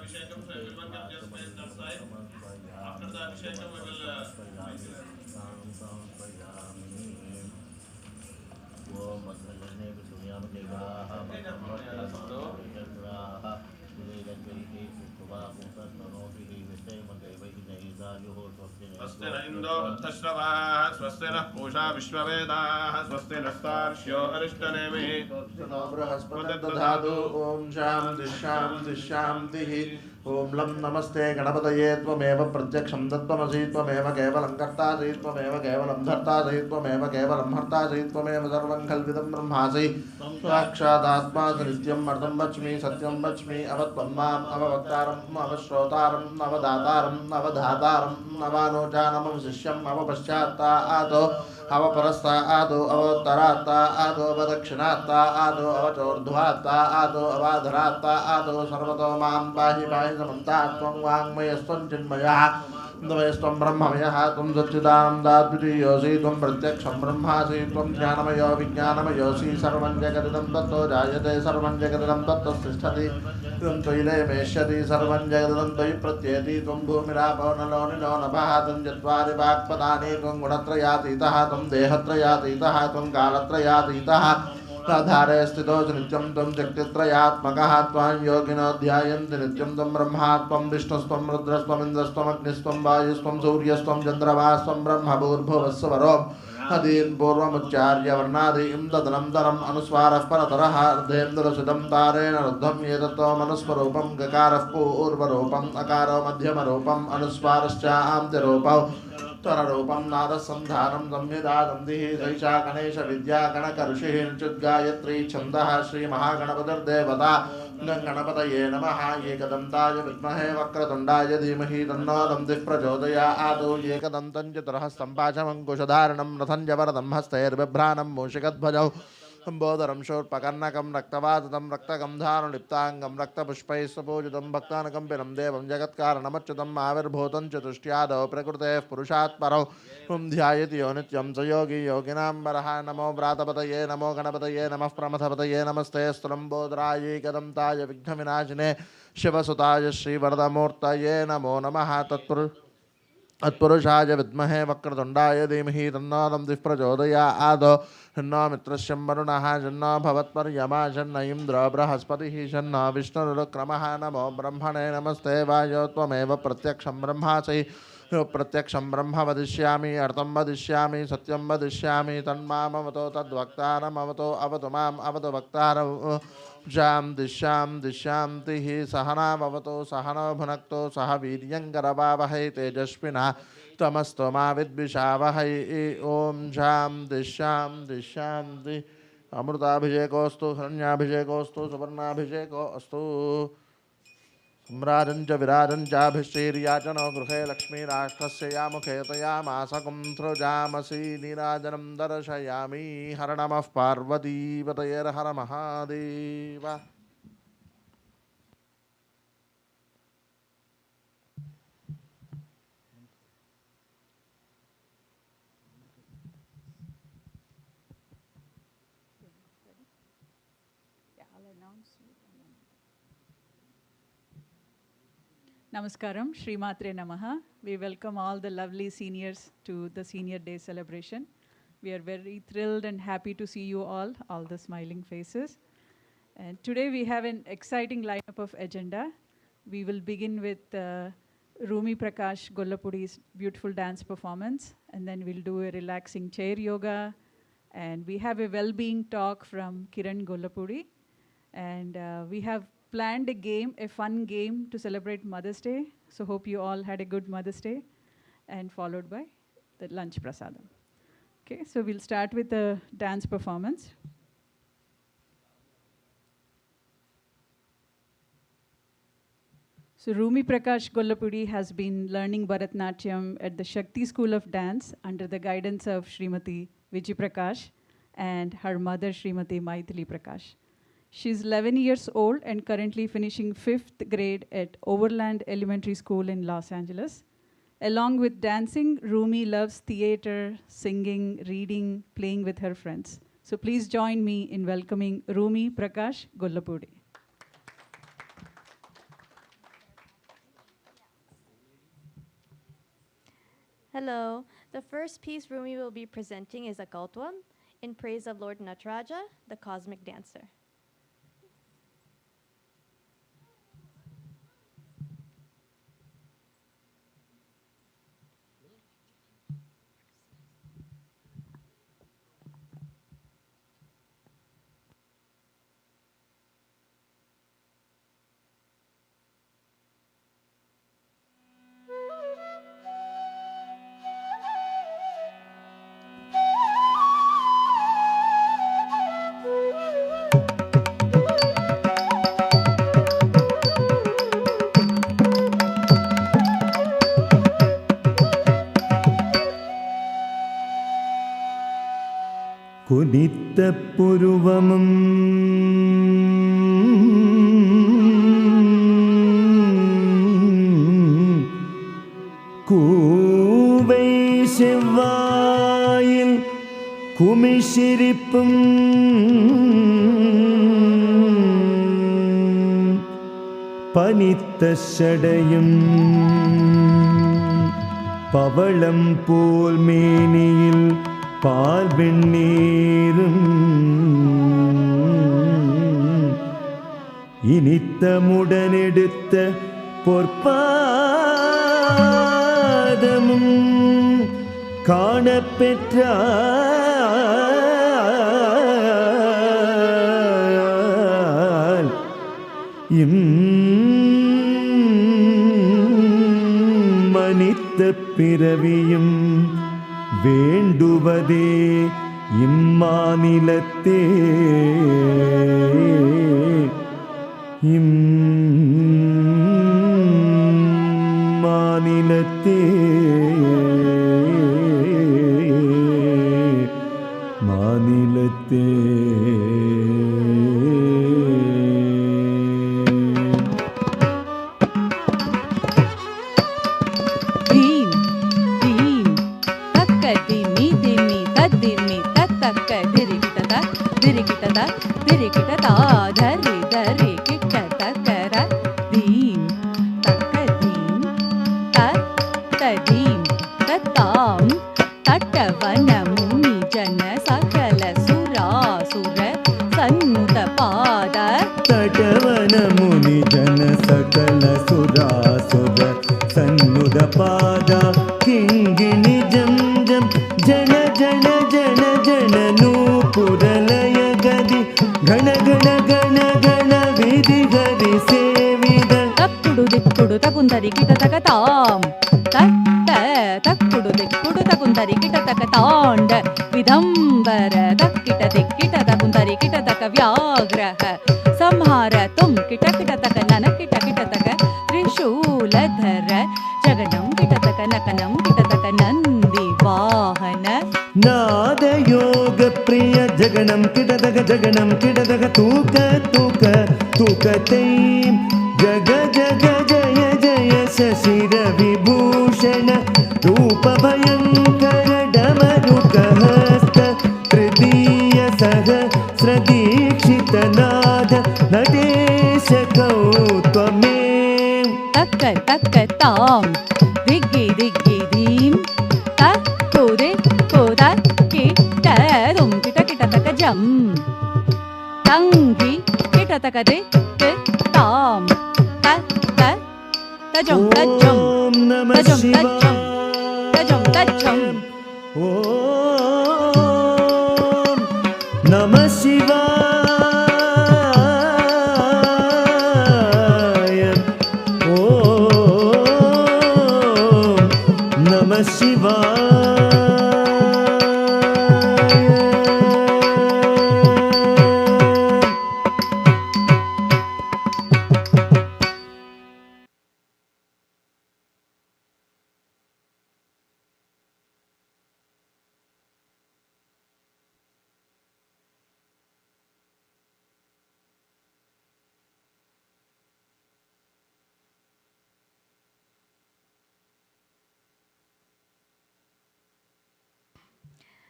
Abhishekam, so everyone can just face that side. After the Abhishekam, we will स्वस्ति न इन्दो वृद्धश्रवाः स्वस्ति नः पूषा विश्ववेदाः स्वस्ति नस्तार्क्ष्यो अरिष्टनेमिः बृहस्पतिर्दधातु ॐ शान्तिः शान्तिः शान्तिः ॐ लं नमस्ते गणपतये त्वमेव प्रत्यक्षं तत्त्वमसि त्वमेव केवलं कर्तासि त्वमेव केवलं धर्तासि त्वमेव केवलं हर्तासि त्वमेव सर्वं कल्पितं ब्रह्मासि साक्षादात्मासि नित्यम् अर्थं वच्मि सत्यं वच्मि अवत्वं माम् अववक्तारम् अवश्रोतारम् अवदातारम् अवधातारम् अवानोजानमवशिष्यम् अवपश्चात्ता आदो अवपरस्ता आदो अवोत्तरात्ता आदो अवदक्षिणात्ता आदो अवचोर्ध्वात्ता आदो अवाधरात्ता आदो सर्वतो मां पाहि पाहि समन्तात् त्वं वाङ्मयस्त्वं चिन्मयः त्वं ब्रह्ममयः त्वं सच्चिदानन्दाद्वितीयोऽसि त्वं प्रत्यक्षं ब्रह्मासि त्वं ज्ञानमयो विज्ञानमयोऽसि सर्वं जगदिदं तत्तो जायते सर्वं जगदिदं तत्तस्तिष्ठति त्वं त्वयिलेमेष्यति सर्वं जगदिदं त्वयि प्रत्येति त्वं भूमिरापो नलो निलो नभः त्वं चत्वारि वाक्पदानि त्वं गुणत्रयातीतः त्वं देहत्रयातीतः त्वं कालत्रयातीतः आधारे स्थितो नित्यं त्वं शक्तित्रयात्मकः त्वां योगिनो ध्यायन्ति नित्यं त्वं ब्रह्मा त्वं विष्णुस्त्वं रुद्रस्त्वम् इन्द्रस्त्वम् अग्निस्त्वं वायुस्त्वं सूर्यस्त्वं चन्द्रमास्त्वं ब्रह्म भूर्भुवस्सुवरो अदीन् पूर्वमुच्चार्य वर्णादीं तदनन्तरम् अनुस्वारः परतरः अर्धेन्द्रसुतं तारेण रुद्धं एतत्त्वमनुस्वरूपं गकारः पूर्वरूपम् अकारो मध्यमरूपम् अनुस्वारश्चान्त्यरूपौ त्वररूपं नादसन्धानं संहितादन्तिः सैषा गणेश विद्या गणकऋषिः निचुद्गायत्री छन्दः श्रीमहागणपतिर्देवता गणपतये नमः एकदन्ताय विद्महे वक्रतुण्डाय धीमहि तन्नो दन्तिः प्रचोदयात् एकदन्तं चतुर्हस्तं पाशमङ्कुशधारणं रथं जवरदं हस्तैर्बिभ्राणं मूषिकध्वजौ लम्बोदरं शूर्पकर्णकं रक्तवाततं रक्तगन्धानुलिप्ताङ्गं रक्तपुष्पैः सुपूजितं भक्तानुकम्पिनं देवं जगत्कारणमच्युतम् आविर्भूतं चतुष्ट्यादौ प्रकृतेः पुरुषात् परौ ध्यायति यो नित्यं स योगी योगिनां वरः नमो व्रातपतये नमो गणपतये नमः प्रमथपतये नमस्ते स्तुलम्बोदरायै कदन्ताय विघ्नविनाशिने शिवसुताय श्रीवरदमूर्तये नमो नमः तत्पुरुषाय विद्महे वक्रतुण्डाय धीमहि तन्नो दन्तिः प्रचोदयात् शन्नो मित्रस्य वरुणः शन्नो भवत्पर्यमा शन्न इन्द्रो बृहस्पतिः शन्नो विष्णुरुक्रमः नमो ब्रह्मणे नमस्ते वायो त्वमेव प्रत्यक्षं ब्रह्मासि प्रत्यक्षं ब्रह्म वदिष्यामि अर्थं वदिष्यामि सत्यं वदिष्यामि तन्मामवतो तद्वक्तारमवतो अवतु माम् अवतु वक्तारम् शान्तिः सहनाववतो सहनो भुनक्तो सह वीर्यङ्करवावहै तेजस्विना तमस्तु मा विद्विषावहै ॐ शान्ति अमृताभिषेकोऽस्तु हिरण्याभिषेकोऽस्तु सुवर्णाभिषेकोऽस्तु सम्राजं च विराजं चाभिश्रीर्याचनो गृहे लक्ष्मीराष्ट्रस्य यामुखे तयामासकुं सृजामसि नीराजनं दर्शयामि हर नमः पार्वतीपतयेर्हर Mahadev. Namaskaram, Shri Matre Namaha. We welcome all the lovely seniors to the Senior Day celebration. We are very thrilled and happy to see you all the smiling faces. And today we have an exciting lineup of agenda. We will begin with Rumi Prakash Gollapudi's beautiful dance performance, and then we'll do a relaxing chair yoga, and we have a well-being talk from Kiran Gollapudi, and we have planned a fun game to celebrate Mother's Day. So hope you all had a good Mother's Day, and followed by the lunch prasadam. Okay, so we'll start with the dance performance. So Rumi Prakash Gollapudi has been learning Bharatnatyam at the Shakti School of Dance under the guidance of Srimati Vijay Prakash and her mother Srimati Maithili Prakash. She's 11 years old and currently finishing 5th grade at Overland Elementary School in Los Angeles. Along with dancing, Rumi loves theater, singing, reading, playing with her friends. So please join me in welcoming Rumi Prakash Gollapudi. Hello. The first piece Rumi will be presenting is a Gautwam in praise of Lord Nataraja, the cosmic dancer. കുനിത്ത പുരുവമും കൂവൈ செவ்வாயில் குமிஷிரிப்பும் பனித்த சடையும் பவளம் போல் மேனியில் பால் வெண்ணீரும் இனித்தமுடனெடுத்த பொற்பாதமும் காணப்பெற்றால் மனித்த பிறவியும் வேண்டுவதே இம்மாநிலத்தே இம்மாநிலத்தே மாநிலத்தே ஜகனம் கிடதக தூக்க தூக்க தூக்கத்தை ஜக ஜக ஜய ஜய சசிர விபூஷண ரூப பயங்கர டமருக ஹஸ்த த்ரிதீய சஹஸ்ரதீக்ஷித நாத நடேಶ கௌத்வமே தக்க தக்க தாம் திக்கி திக்கி தீம் தக்குதே கோத கிட்ட தும் கிட்ட கிட்ட தக்க ஜம் தங்கி கிட்ட தக்க தே தாம் த த தஜம் தஜம் தஜம் தஜம் தஜம் தஜம் ஓம் நம சிவாய ஓம் நம சிவாய.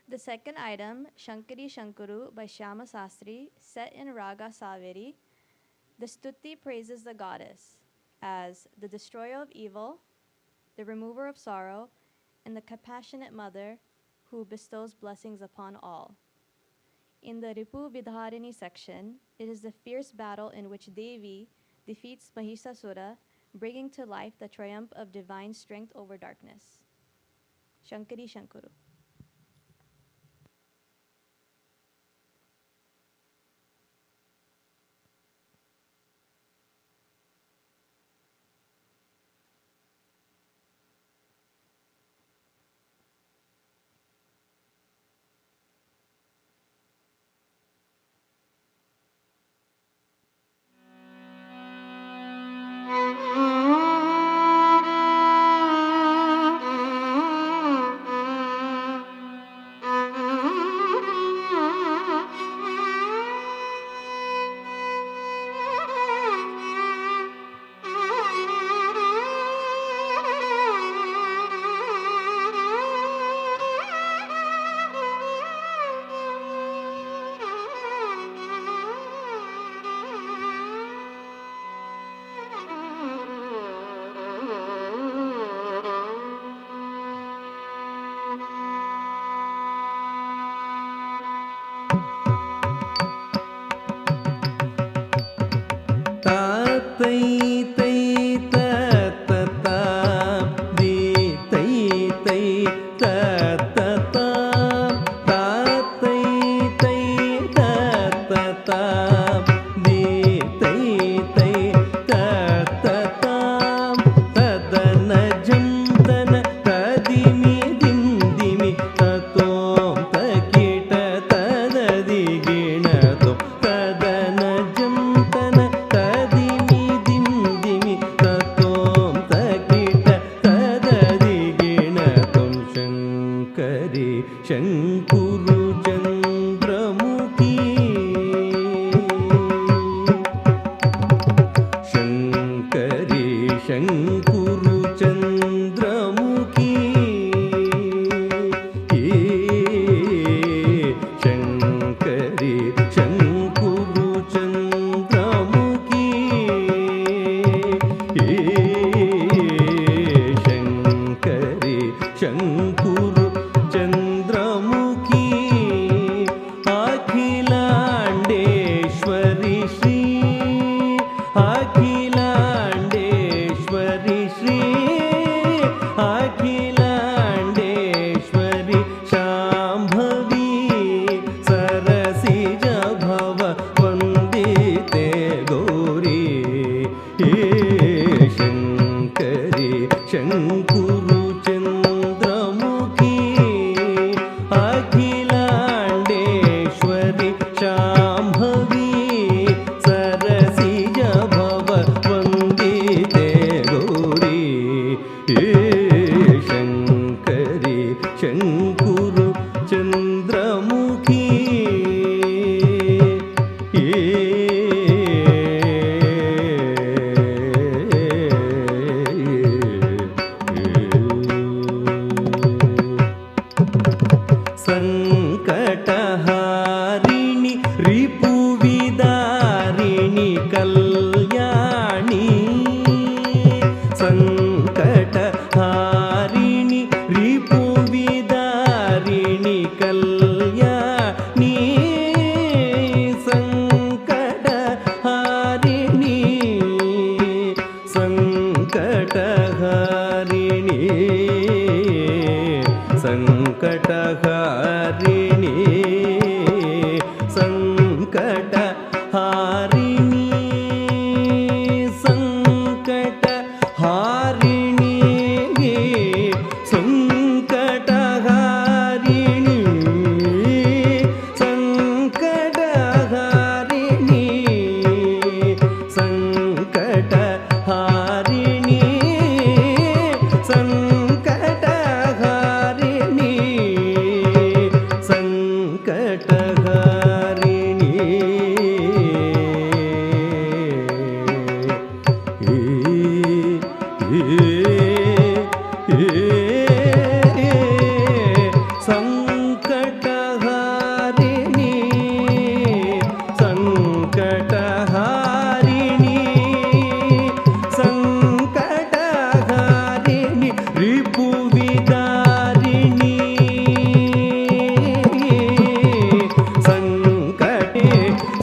The second item, Shankari Shankuru by Shyama Sastri, set in Raga Saveri. The stuti praises the goddess as the destroyer of evil, the remover of sorrow, and the compassionate mother who bestows blessings upon all. In the Ripu Vidharini section, it is the fierce battle in which Devi defeats Mahisasura, bringing to life the triumph of divine strength over darkness. Shankari Shankuru.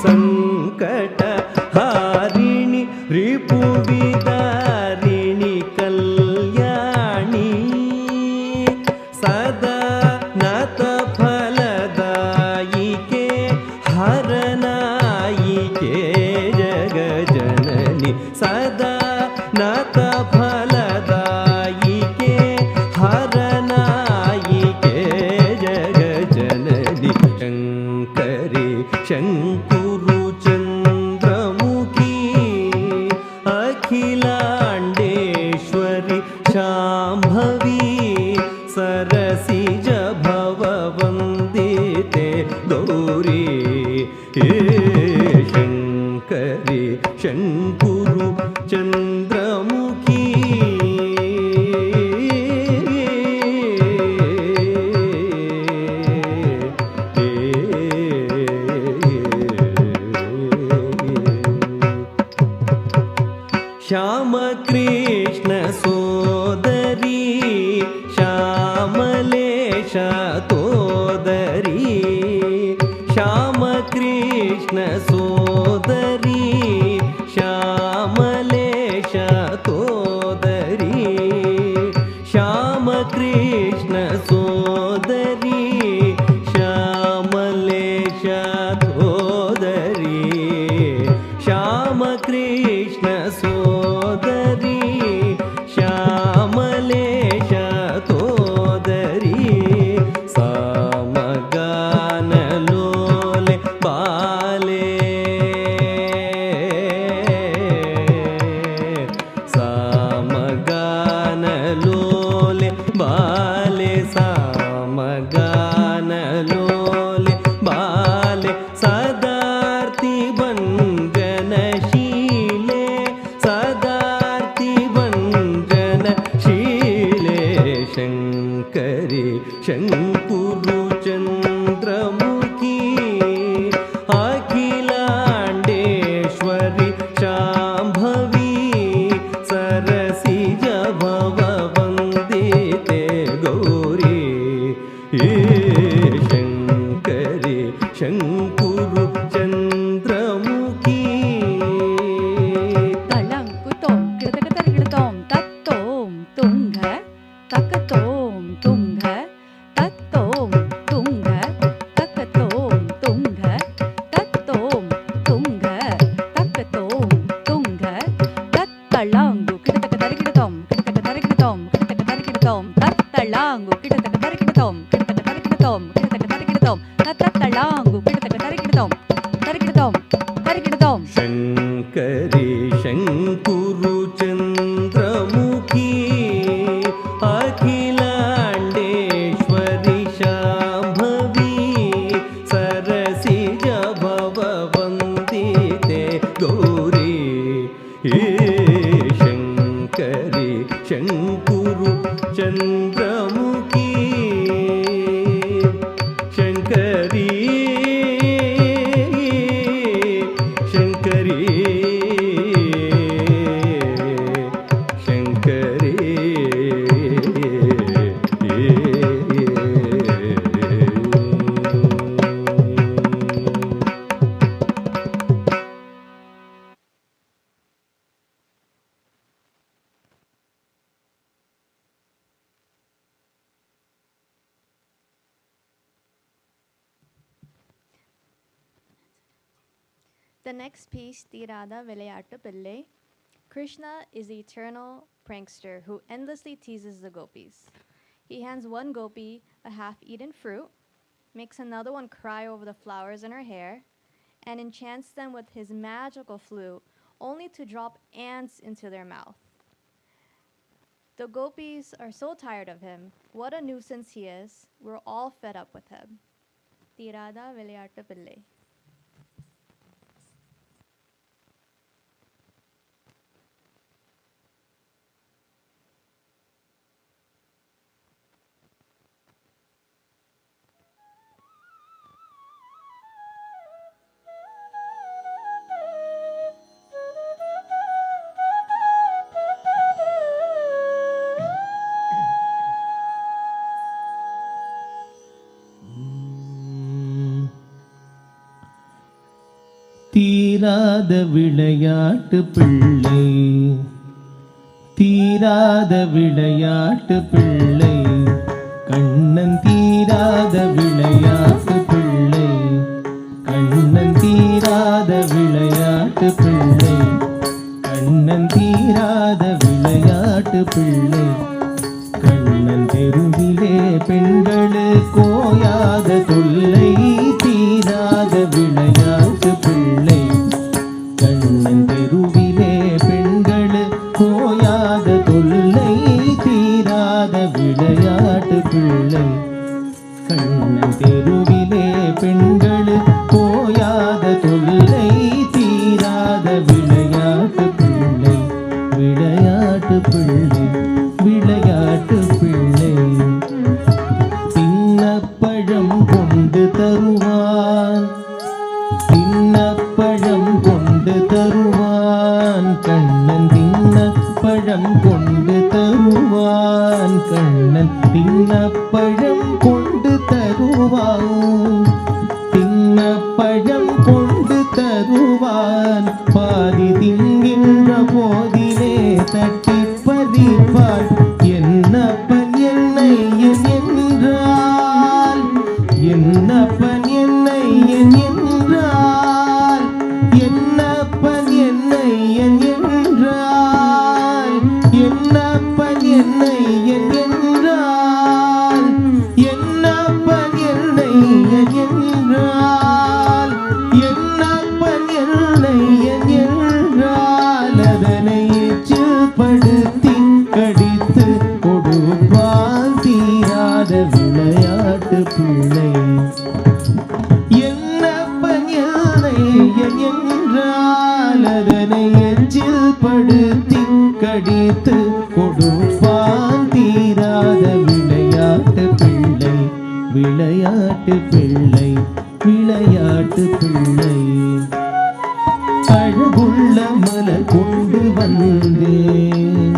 सङ्कटहारिणि रिपुविदारिणि कल्याणि सदा नतफलदायिके हरनायिके जगजननि सदा नतफलदायिके हरनायिके जगजननि शङ्करि शङ्कुरु चन्द्रमुखी अखिलाण्डेश्वरि शाम्भवी सरसिज भववन्दिते गौरी शङ्करि शङ्कुरु चन्द्रमुखी श्यामकृष्ण सोदरी श्यामलेश तोदरी श्यामकृष्ण सोदरी श्यामलेश तोदरी श्यामकृष्ण सोदरी श्यामलेश तोदरी श्यामकृष्ण सोदरी श्यामलेश तोदरी सामगानलोले बाले सामगानलोले बाले सामगानलोले बाले सदार्ति भञ्जनशीले सदार्ति भञ्जनशीले शङ्करि शङ्कुरु Chandramukhi अखिलाण्डेश्वरि Shambhavi सरसिज भववन्दिते Gauri शङ्करि शङ्कुरु Chandramukhi तळङ्कुतों किडतकतरिकिडतों तत्तों तुङ्ग तकतों तुङ्ग तत्तों तुङ्ग तकतों तुङ्ग तत्तों तुङ्ग तकतों तुङ्ग तत्तळाङ्गु किडतकतरिकिडतों किडतकतरिकिडतों किडतकतरिकिडतों तत्तळाङ्गु किडतकतरिकिडतों किडतकतरिकिडतों किडतकतरिकिडतों तत्तळाङ्गु किडतकतरिकिडतों तरिकिडतों तरिकिडतों शङ्करि शङ्कुरु Chandramukhi अखिलाण्डेश्वरि Shambhavi सरसिज भववन्दिते Gauri शङ्करि शङ्कुरु Chandramukhi शङ्करी शङ्करी शङ्करी The next piece, Tirada Velayattu Pillai. Krishna is the eternal prankster who endlessly teases the gopis. He hands one gopi a half-eaten fruit, makes another one cry over the flowers in her hair, and enchants them with his magical flute, only to drop ants into their mouth. The gopis are so tired of him. What a nuisance he is. We're all fed up with him. Tirada Velayattu Pillai. தீராத விளையாட்டு பிள்ளை, தீராத விளையாட்டு பிள்ளை, கண்ணன் தீராத விளையாட்டு பிள்ளை, கண்ணன் தீராத விளையாட்டு பிள்ளை, கண்ணன் தீராத விளையாட்டு பிள்ளை, கண்ணன் தெருவிலே பெண்களுக்கு ஓயாத தொல்லை, தீராத விளையாட்டு பிள்ளை, கண்ணன் தெருவிலே பெண்களுக்கு ஓயாத தொல்லை, தீராத விளையாட்டு பிள்ளை, கண்ணன் தெருவிலே பெண்களுக்கு ஓயாத தொல்லை, தீராத விளையாட்டு பிள்ளை, விளையாட்டு பிள்ளை, விளையாட்டு பிள்ளை. தின்னப்பழம் கொண்டு தருவான், தின்னப்பழம் கொண்டு தருவான், கண்ணன் தின்னப்பழம் கொண்டு தருவான், கண்ணன் தின்னப்பழம் கொண்டு தருவான், தின்னப்பழம் கொண்டு தருவான், பாதி தின்கின்ற போதிலே தட்டி பதிப்பான், என்னப்பன் என்னை என்றால், என்னப்பன் என்னை என்றால், என்னப்பன் என்னை என்றால், என்னப்பன் என்னை என்றால், என்னப்பன் என்னை என்றால், என்னப்பன் என்னை என்றால், அதனை எச்சில்படுத்தி கடித்து கொடுப்பான், தீராத விளையாட்டு பிள்ளை, என்னப்பன் என்னை என்றால், அதனை எச்சில்படுத்தி கடித்து கொடுப்பான், தீராத விளையாட்டு பிள்ளை, விளையாட்டு பிள்ளை, விளையாட்டு பிள்ளை. அழகுள்ள மலர் கொண்டு வந்தேன்,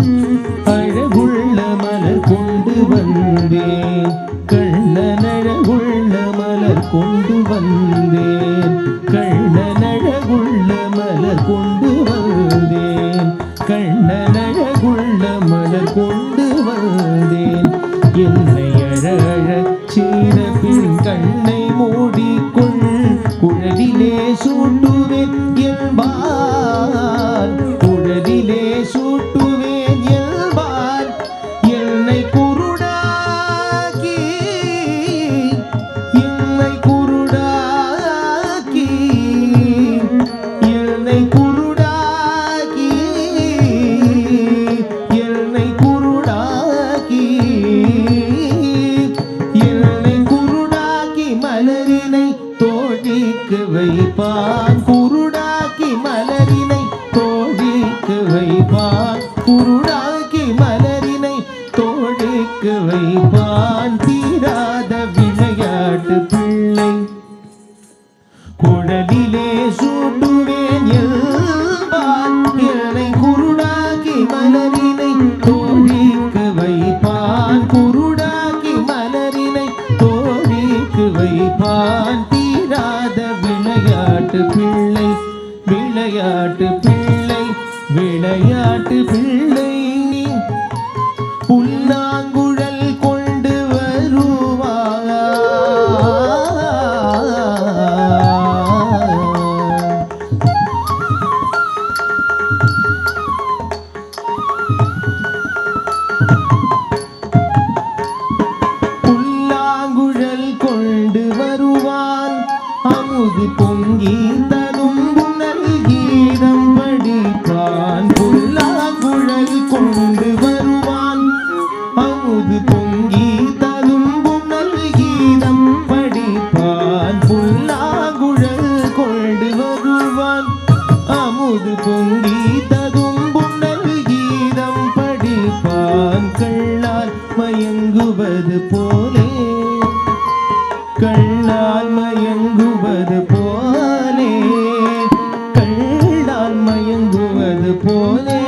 அழகுள்ள மலர் கொண்டு வந்தேன், கண்ணன் அழகுள்ள மலர் கொண்டு வந்தேன், கண்ணன் அழகுள்ள மலர் கொண்டு வந்தேன், கண்ணன் அழகுள்ள மலர் கொண்டு வந்தேன், என்னை அழ சீர பின் கண்ணை மூடிக்கொள், குழலிலே சூட்டுவேன் என்பான், குழலிலே சூட்டுவேன் என்பான், என்னை குருடாக்கி, என்னை குருடாக்கி, என்னை குருடாக்கி, என்னை குருடாக்கி, என்னை குருடாக்கி மலரினை தோழிக்கு வைப்பான், குருடாக்கி மலரினை தோழிக்கு வைப்பான், குருடாக்கி மலரினை தோழிக்கு வைப்பான், தீராத விளையாட்டு பிள்ளை, குழலிலே சூட்டுவேன் என்பான், என்னை குருடாக்கி மலரினை தோழிக்கு வைப்பான், குருடாக்கி மலரினை தோழிக்கு வைப்பான், தீராத விளையாட்டு பிள்ளை, விளையாட்டு பிள்ளை, விளையாட்டு பிள்ளை. புல்லாங்குழல் கொண்டு வருவான், புல்லாங்குழல் கொண்டு வருவான், அமுது பொங்கி தரும் புனல் கீதம் படிப்பான், புல்லாங்குழல் கொண்டு வருவான், அமுது பொங்கி தரும் புனல் கீதம் படிப்பான், புல்லாங்குழல் கொண்டு வருவான், அமுது பொங்கி தரும் புனல் கீதம் படிப்பான், கள்ளால் மயங்குவது போலே, கள்ளால் மயங்குவது போலே, கள்ளால் மயங்குவது போலே,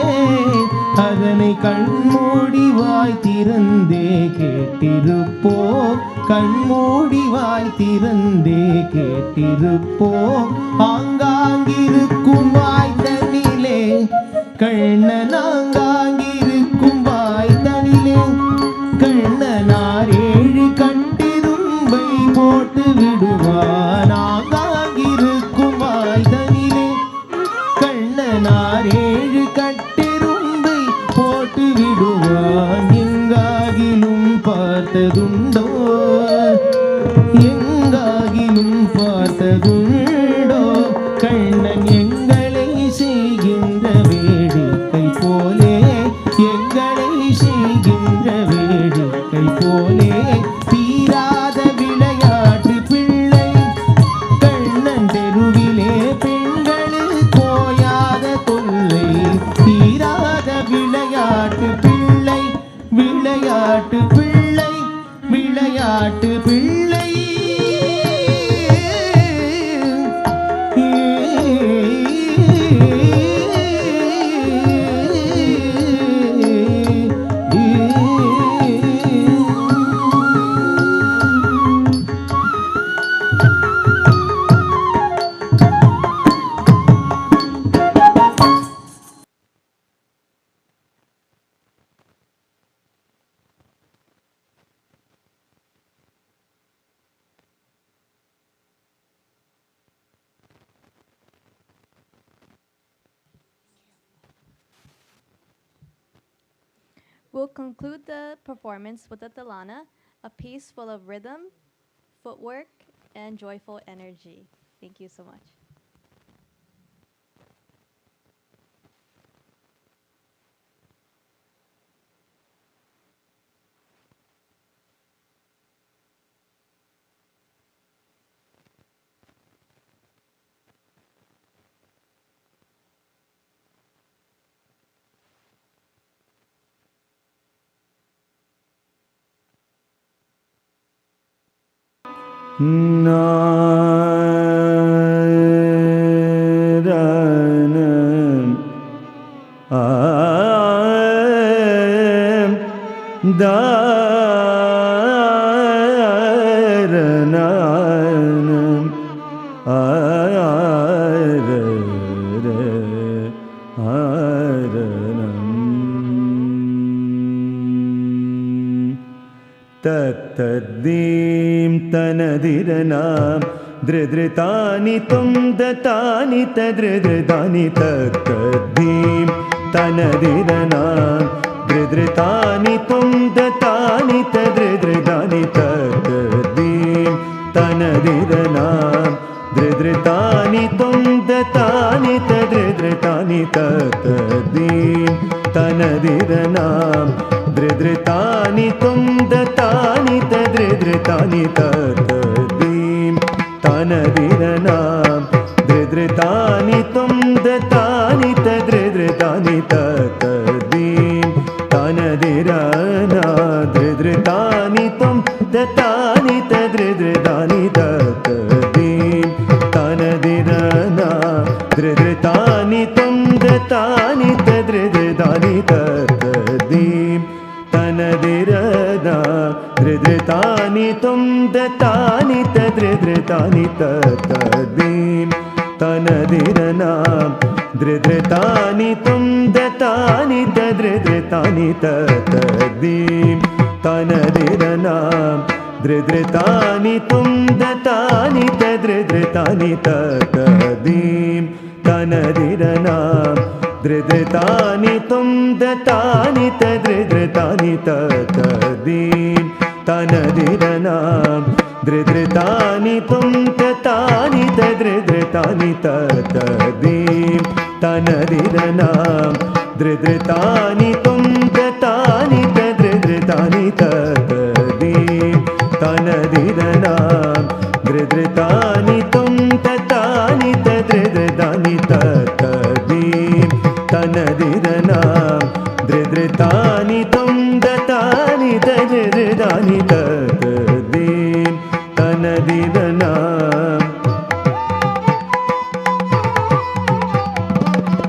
அதனை கண்மூடி வாய் திறந்தே கேட்டிருப்போம், கண்மூடி வாய் திறந்தே கேட்டிருப்போம், ஆங்காங்கே நாரேழு கட்டெரும்பை போட்டு விடுவான். எங்காகிலும் பார்த்ததுண்டோ, எங்காகிலும் பார்த்ததுண்டோ, கண்ணன் எங்களை செய்கின்ற வேடிக்கை போலே, எங்களை செய்கின்ற வேடிக்கை போலே, தீராத விளையாட்டு பிள்ளை கண்ணன் தெருவிலே, பெண்களுக்கு ஓயாத தொல்லை, தீராத விளையாட்டு பிள்ளை, விளையாட்டு பிள்ளை, விளையாட்டு பிள்ளை. We'll conclude the performance with the Talana, a piece full of rhythm, footwork, and joyful energy. Thank you so much. तत्तद्दीं तनदिरनां दृदृतानि तुं दतानि तदृदृतानि तत्तद्दीं तनदिरनां दृदृतानि तुं दतानि तदृदृतानि तत्तद्दीं तनदिरनां दृदृतानि तुं दतानि तदृदृतानि तत्तद्दीं तनदिरनां दृदृतानि तुं दतानि तदृदृतानि तत्तद्दीं तनदिरनां दृदृतानि तुं दतानि तदृदृतानि तत्तद्दीं तनदिरनां दृदृतानि तुं दतानि तदृदृतानि तत्तद्दीं तनदिरनां दृदृतानि तुं दतानि तदृदृतानि तत्तद्दीं तनदिरनां दृदृतानि तुं दतानि तदृदृतानि तत्तद्दीं तनदिरनां दृदृतानि तुं दतानि तदृदृतानि तत्तद्दीं तनदिरनां दृदृतानि तुं दतानि तदृदृतानि तत्तद्दीं तनदिरनां दृदृतानि तुं दतानि तदृदृतानि तत्तद्दीं तनदिरनां दृदृतानि तुं दतानि तदृदृतानि तत्तद्दीं तनदिरनां दृदृतानि तुं दतानि तदृदृतानि तत्तद्दीं तनदिरनां दृदृतानि तुं दतानि तदृदृतानि तत्तद्दीं तनदिरनां दृदृतानि तुं दतानि तदृदृतानि तत्तद्दीं तनदिरनां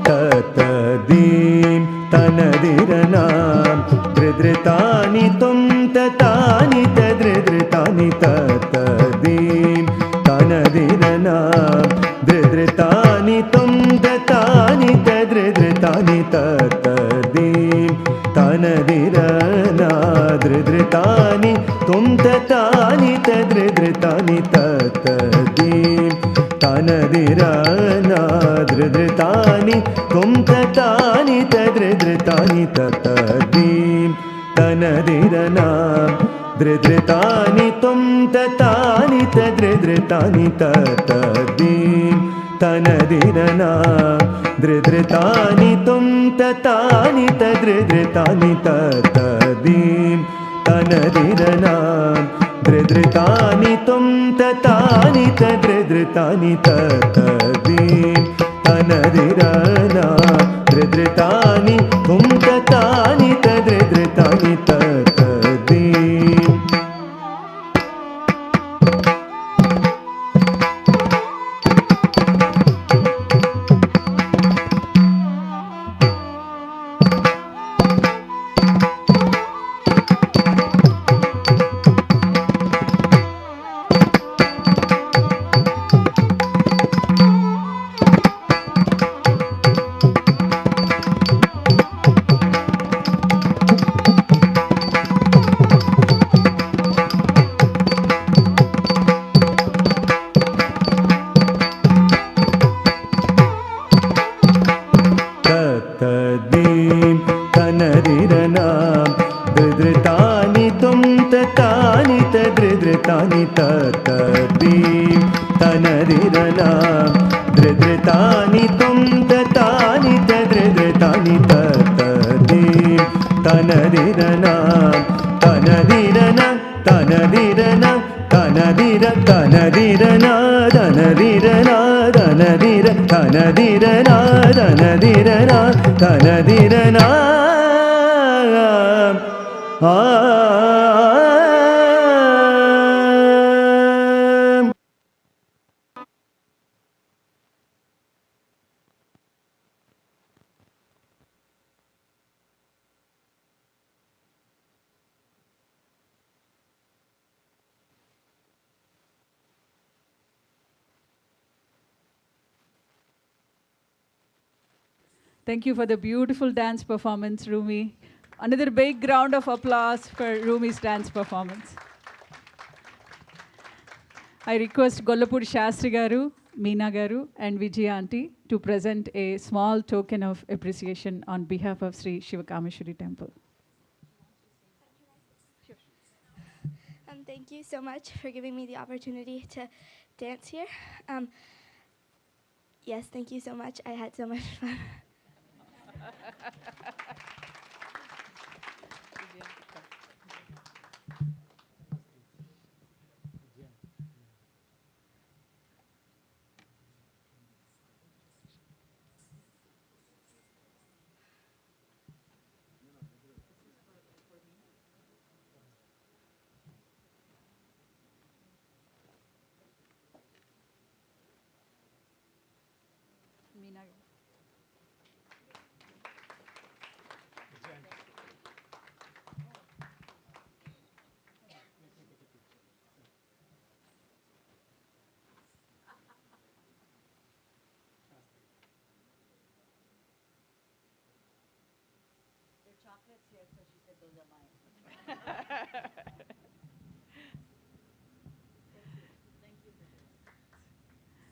तत्तद्दीं तनदिरनां दृदृतानि तुं दतानि तदृदृतानि तत्तद्दीं तनदिरनां दृदृतानि तुं दतानि तदृदृतानि तत्तद्दीं तनदिरनां दृदृतानि तुं दतानि तदृदृतानि तत्तद्दीं तनदिरनां दृदृतानि तुम ततानि तदृदृतानि ततदीं तनदिरना दृदृतानि तुम ततानि तदृदृतानि ततदीं तनदिरना दृदृतानि तुम ततानि तदृदृतानि ततदीं तनदिरना दृदृतानि तुम ततानि तदृदृतानि ततदीं तनदिरना दृदृतानि तुम ततानि तदृदृतानि ततदीं ततदीं तनदिरना दृदृतानि तुम ततानि तदृदृतानि ततदीं तनदिरना दृदृतानि तुम ततानि तदृदृतानि ततदीं तनदिरना तनदिरना तनदिरना तनदिर तनदिरना तनदिरना तनदिर तनदिरना तनदिरना तनदिरना Thank you for the beautiful dance performance, Rumi. Another big round of applause for Rumi's dance performance. I request Gollapudi Shastri Garu, Meena Garu, and Vijaya Aunty to present a small token of appreciation on behalf of Sri Shiva Kameswari Temple. Thank you so much for giving me the opportunity to dance here. Yes, thank you so much. I had so much fun. Meena.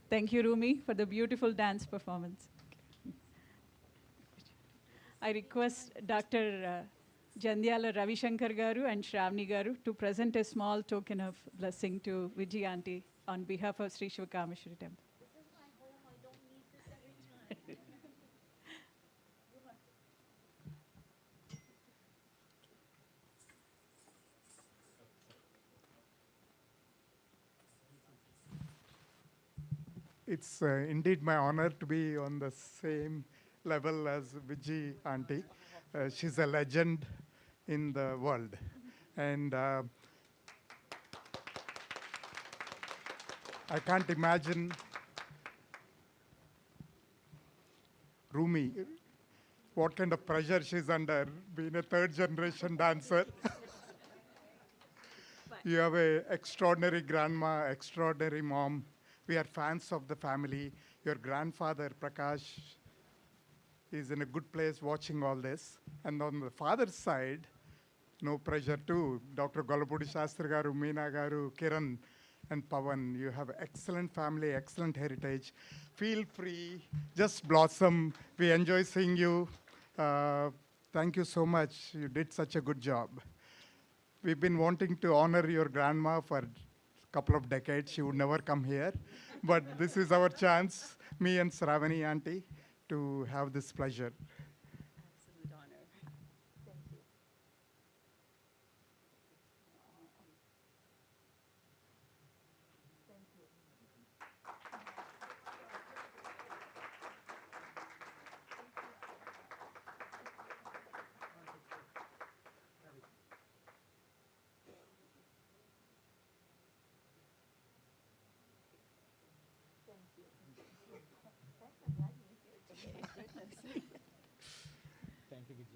Thank you, Rumi, for the beautiful dance performance. I request Dr. Jandyala Ravishankar Garu and Shravani Garu to present a small token of blessing to Vijay Aunty on behalf of Sri Shiva Kameswari Temple. It's indeed my honor to be on the same level as Vijay Aunty. She's a legend in the world. And I can't imagine Rumi, what kind of pressure she's under, being a third generation dancer. You have an extraordinary grandma, extraordinary mom. We are fans of the family. Your grandfather, Prakash, is in a good place watching all this. And on the father's side, no pressure too. Dr. Gollapudi Shastri Garu, Meena Garu, Kiran, and Pawan. You have excellent family, excellent heritage. Feel free, just blossom. We enjoy seeing you. Thank you so much. You did such a good job. We've been wanting to honor your grandma for a couple of decades. She would never come here. But this is our chance, me and Sravani auntie, to have this pleasure. Absolute honor. Thank you.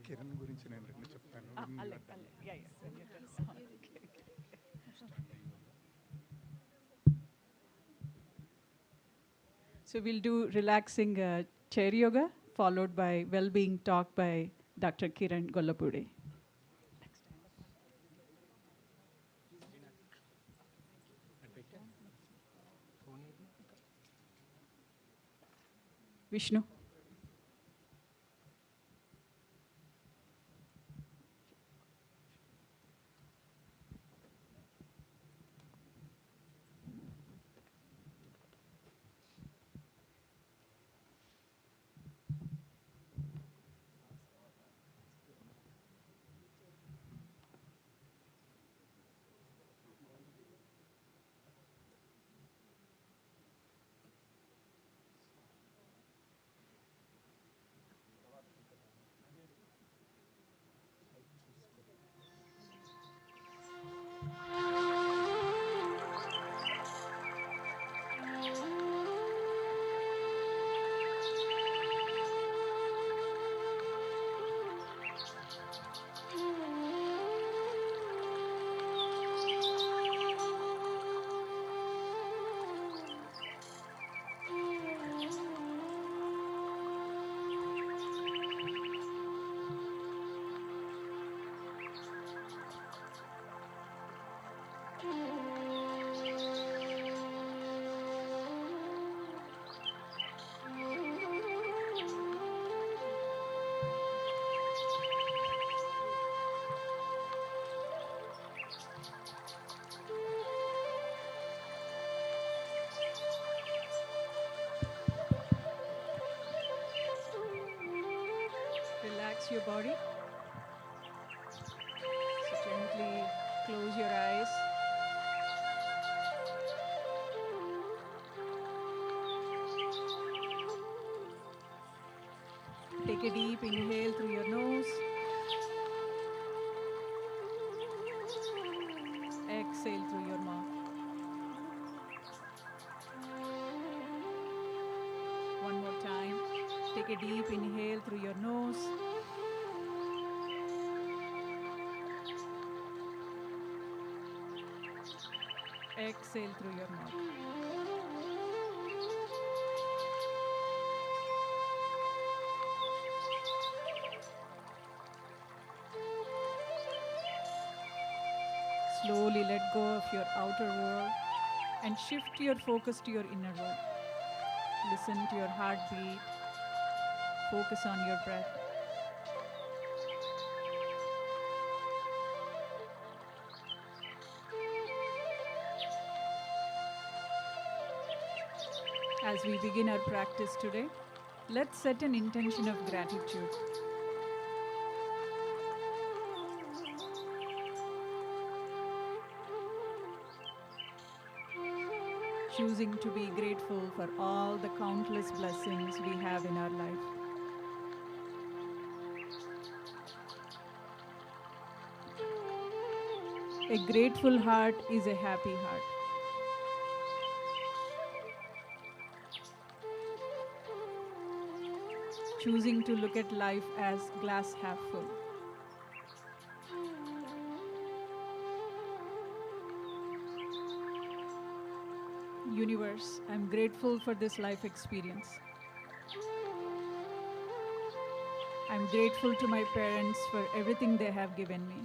Kiran గురించి నేను రెండు చెప్తాను. Yeah, yeah. When you're done. Okay. So we'll do relaxing chair yoga, followed by well-being talk by Dr. Kiran Gollapudi. Vishnu. Relax your body. So gently close your eyes. Take a deep inhale through your nose. Exhale through your mouth. One more time. Take a deep inhale through your nose. Exhale through your mouth. Slowly let go of your outer world and shift your focus to your inner world. Listen to your heartbeat. Focus on your breath. As we begin our practice today, let's set an intention of gratitude. Choosing to be grateful for all the countless blessings we have in our life. A grateful heart is a happy heart. Choosing to look at life as glass half full. Universe, I'm grateful for this life experience. I'm grateful to my parents for everything they have given me.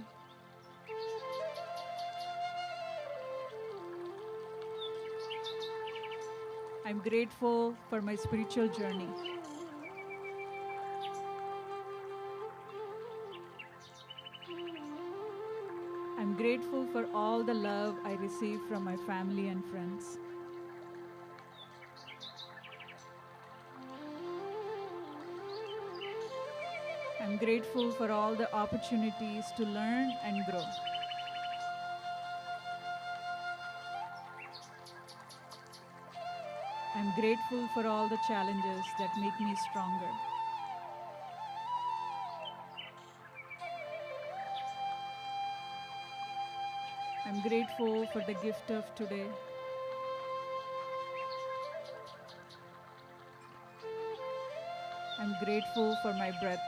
I'm grateful for my spiritual journey. I'm grateful for all the love I receive from my family and friends. I'm grateful for all the opportunities to learn and grow. I'm grateful for all the challenges that make me stronger. I'm grateful for the gift of today. I'm grateful for my breath.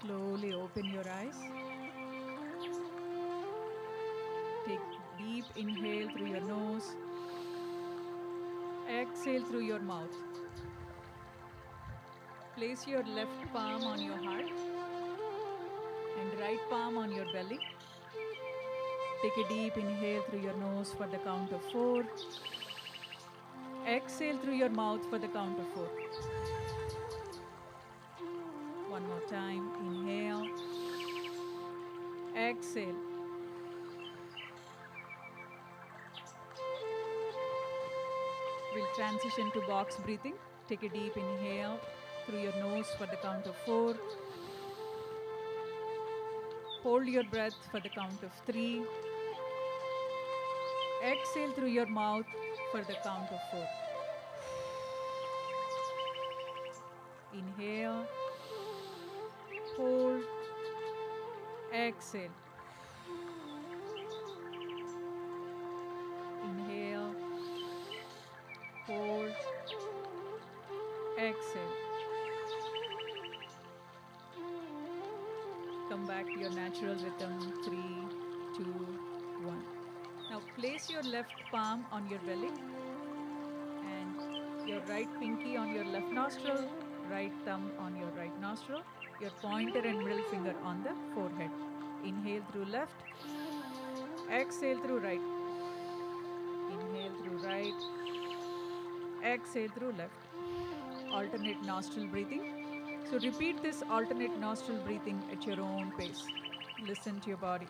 Slowly open your eyes. Take deep inhale through your nose. Exhale through your mouth. Place your left palm on your heart and right palm on your belly. Take a deep inhale through your nose for the count of 4. Exhale through your mouth for the count of 4. One more time. Inhale. Exhale. We'll transition to box breathing. Take a deep inhale through your nose for the count of 4. Hold your breath for the count of 3. Exhale through your mouth for the count of 4. Inhale. Hold. Exhale. Inhale. Hold. Exhale. Come back to your natural rhythm. 3, 2, 1. Now place your left palm on your belly and your right pinky on your left nostril, right thumb on your right nostril, your pointer and middle finger on the forehead. Inhale through left. Exhale through right. Inhale through right. Exhale through left. Alternate nostril breathing. So repeat this alternate nostril breathing at your own pace. Listen to your body.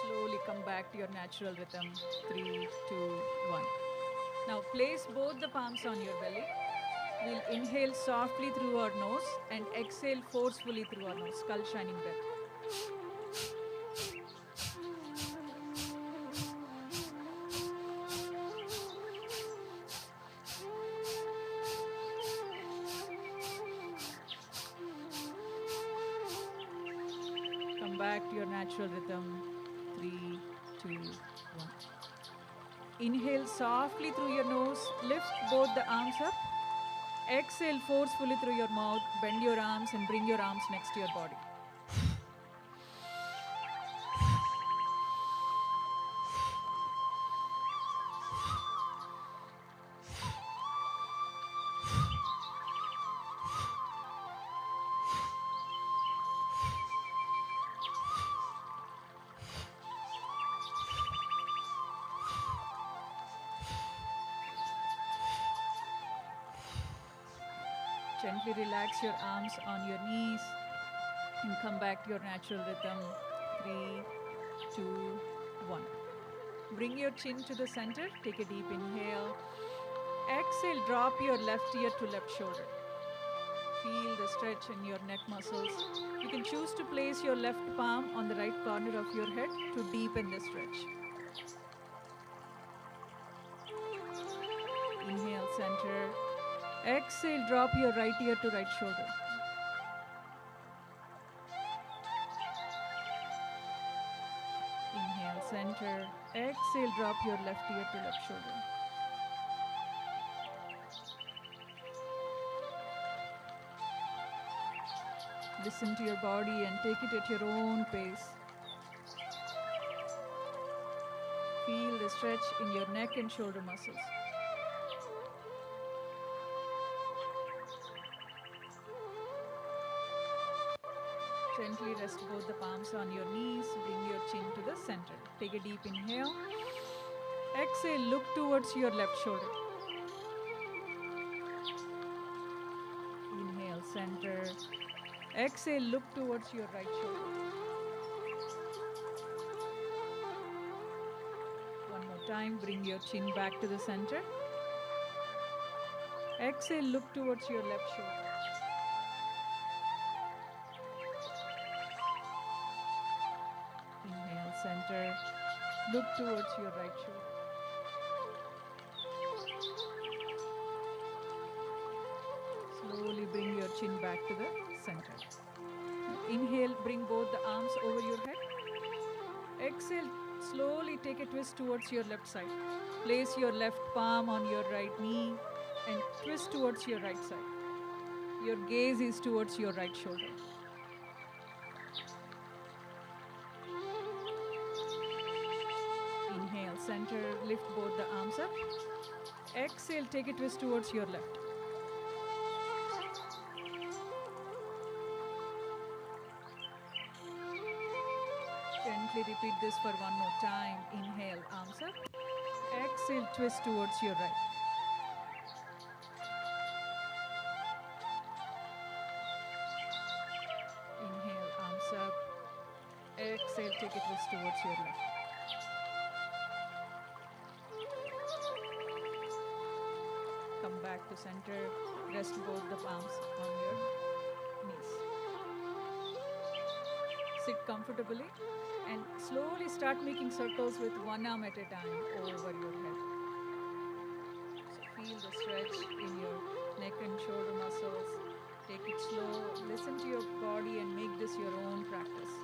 Slowly come back to your natural rhythm. 3, 2, 1. Now place both the palms on your belly. We'll inhale softly through our nose and exhale forcefully through our nose. Skull shining breath. Come back to your natural rhythm. 3, 2, 1. Inhale softly through your nose. Lift both the arms up. Exhale forcefully through your mouth. Bend your arms and bring your arms next to your body. Gently relax your arms on your knees and come back to your natural rhythm. 3, 2, 1. Bring your chin to the center. Take a deep inhale. Exhale, drop your left ear to left shoulder. Feel the stretch in your neck muscles. You can choose to place your left palm on the right corner of your head to deepen the stretch. Inhale, center. Exhale, drop your right ear to right shoulder. Inhale, center. Exhale, drop your left ear to left shoulder. Listen to your body and take it at your own pace. Feel the stretch in your neck and shoulder muscles. Gently rest both the palms on your knees. Bring your chin to the center. Take a deep inhale. Exhale, look towards your left shoulder. Inhale, center. Exhale, look towards your right shoulder. One more time, bring your chin back to the center. Exhale, look towards your left shoulder. Inhale, center. Look towards your right shoulder. Slowly bring your chin back to the center. Inhale, bring both the arms over your head. Exhale, slowly take a twist towards your left side. Place your left palm on your right knee and twist towards your right side. Your gaze is towards your right shoulder. Inhale, center, lift both the arms up. Exhale, take a twist towards your left. Gently repeat this for one more time. Inhale, arms up. Exhale, twist towards your right. Inhale, arms up. Exhale, take a twist towards your left. Come back to center. Rest both the palms on your knees. Sit comfortably and slowly start making circles with one arm at a time over your head. So feel the stretch in your neck and shoulder muscles. Take it slow. Listen to your body and make this your own practice.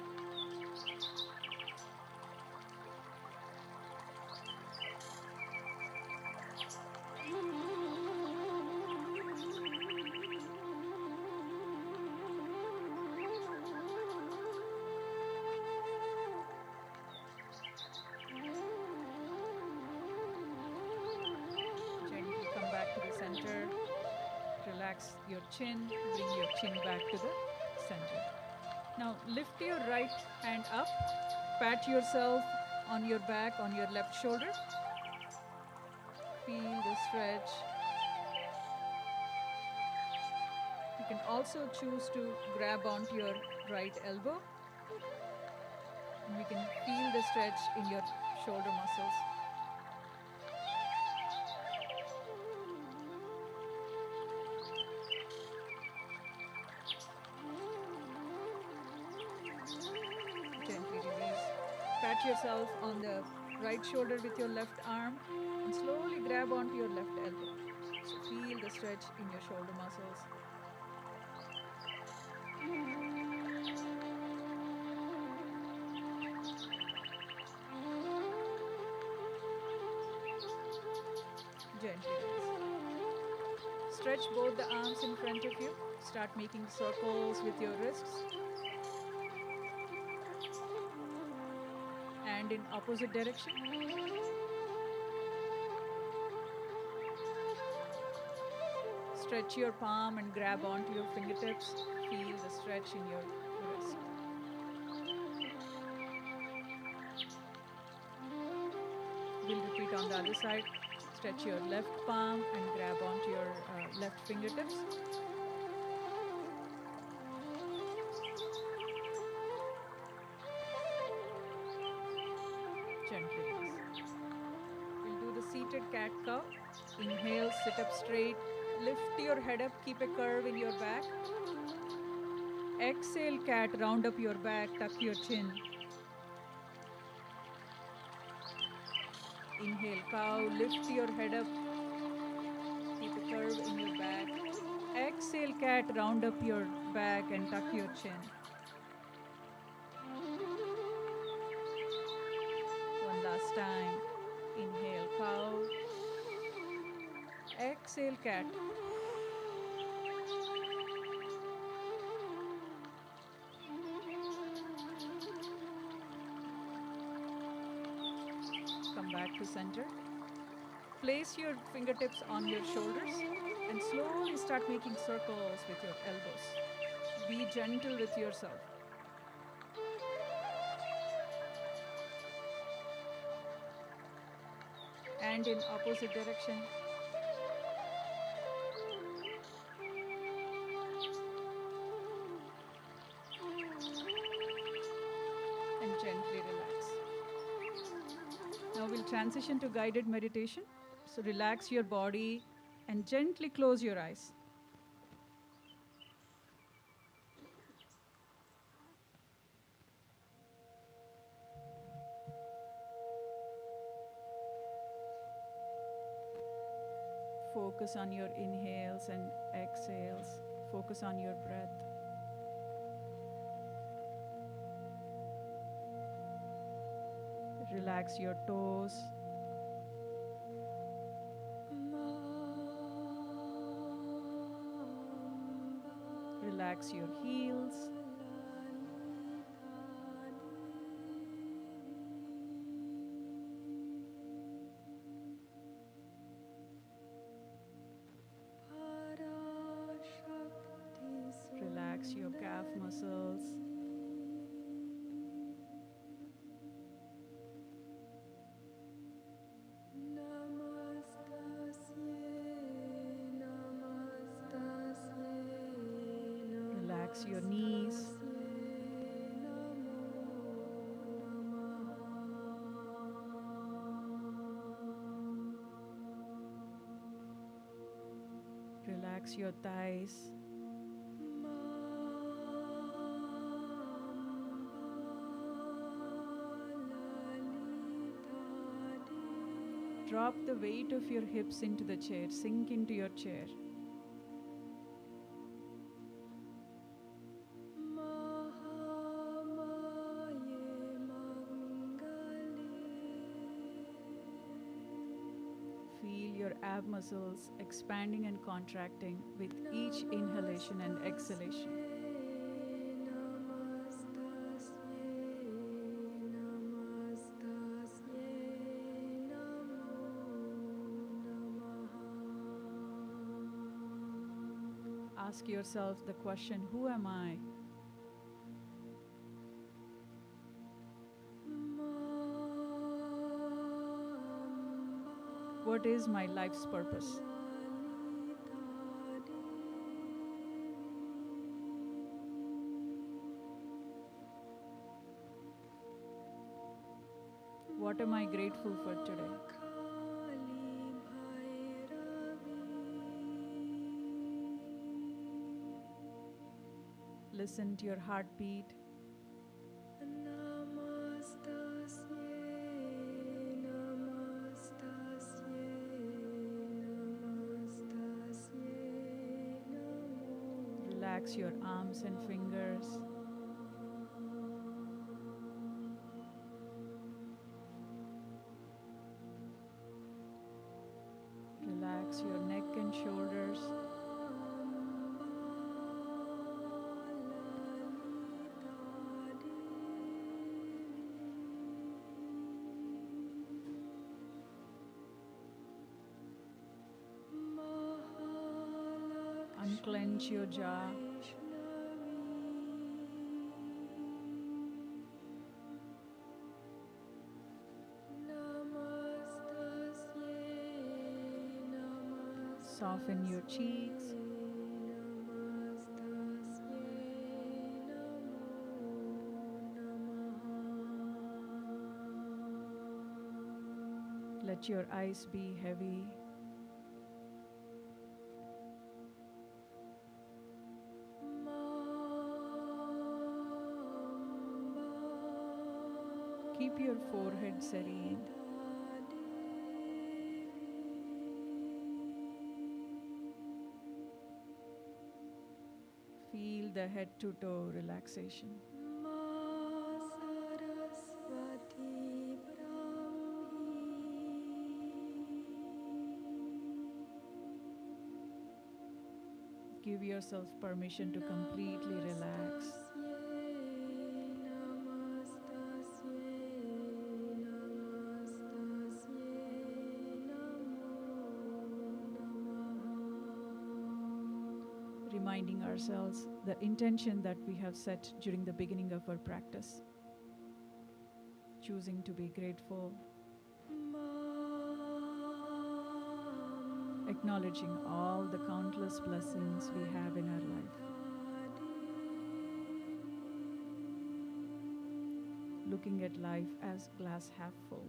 Gently come back to the center. Relax your chin. Bring your chin back to the center. Now lift your right hand up. Pat yourself on your back, on your left shoulder. Feel the stretch. You can also choose to grab onto your right elbow. And we can feel the stretch in your shoulder muscles. Gently release. Pat yourself on the right shoulder with your left arm and slowly grab onto your left elbow. So feel the stretch in your shoulder muscles. Gently release. Stretch both the arms in front of you. Start making circles with your wrists. And in opposite direction. Stretch your palm and grab onto your fingertips. Feel the stretch in your wrist. We'll repeat on the other side. Stretch your left palm and grab onto your left fingertips. Gently release. We'll do the seated cat cow. Inhale, sit up straight. Lift your head up, keep a curve in your back. Exhale, cat, round up your back, tuck your chin. Inhale, cow, lift your head up, keep a curve in your back. Exhale, cat, round up your back and tuck your chin. One last time. Inhale, cow. Exhale, cat. Come back to center. Place your fingertips on your shoulders and slowly start making circles with your elbows. Be gentle with yourself. And in opposite direction. And gently relax. Now we'll transition to guided meditation. So relax your body and gently close your eyes. Focus on your inhales and exhales. Focus on your breath. Relax your toes. Relax your heels. Relax your calf muscles. Relax your knees. Relax your thighs. Drop the weight of your hips into the chair. Sink into your chair. Feel your ab muscles expanding and contracting with each inhalation and exhalation. Ask yourself the question, who am I? What is my life's purpose? What am I grateful for today? Listen to your heartbeat. Relax your arms and fingers. Relax your neck and shoulders. Unclench your jaw. Soften your cheeks. Let your eyes be heavy. Keep your forehead serene. Feel the head to toe relaxation. Give yourself permission to completely relax. Reminding ourselves the intention that we have set during the beginning of our practice. Choosing to be grateful. Acknowledging all the countless blessings we have in our life. Looking at life as glass half full.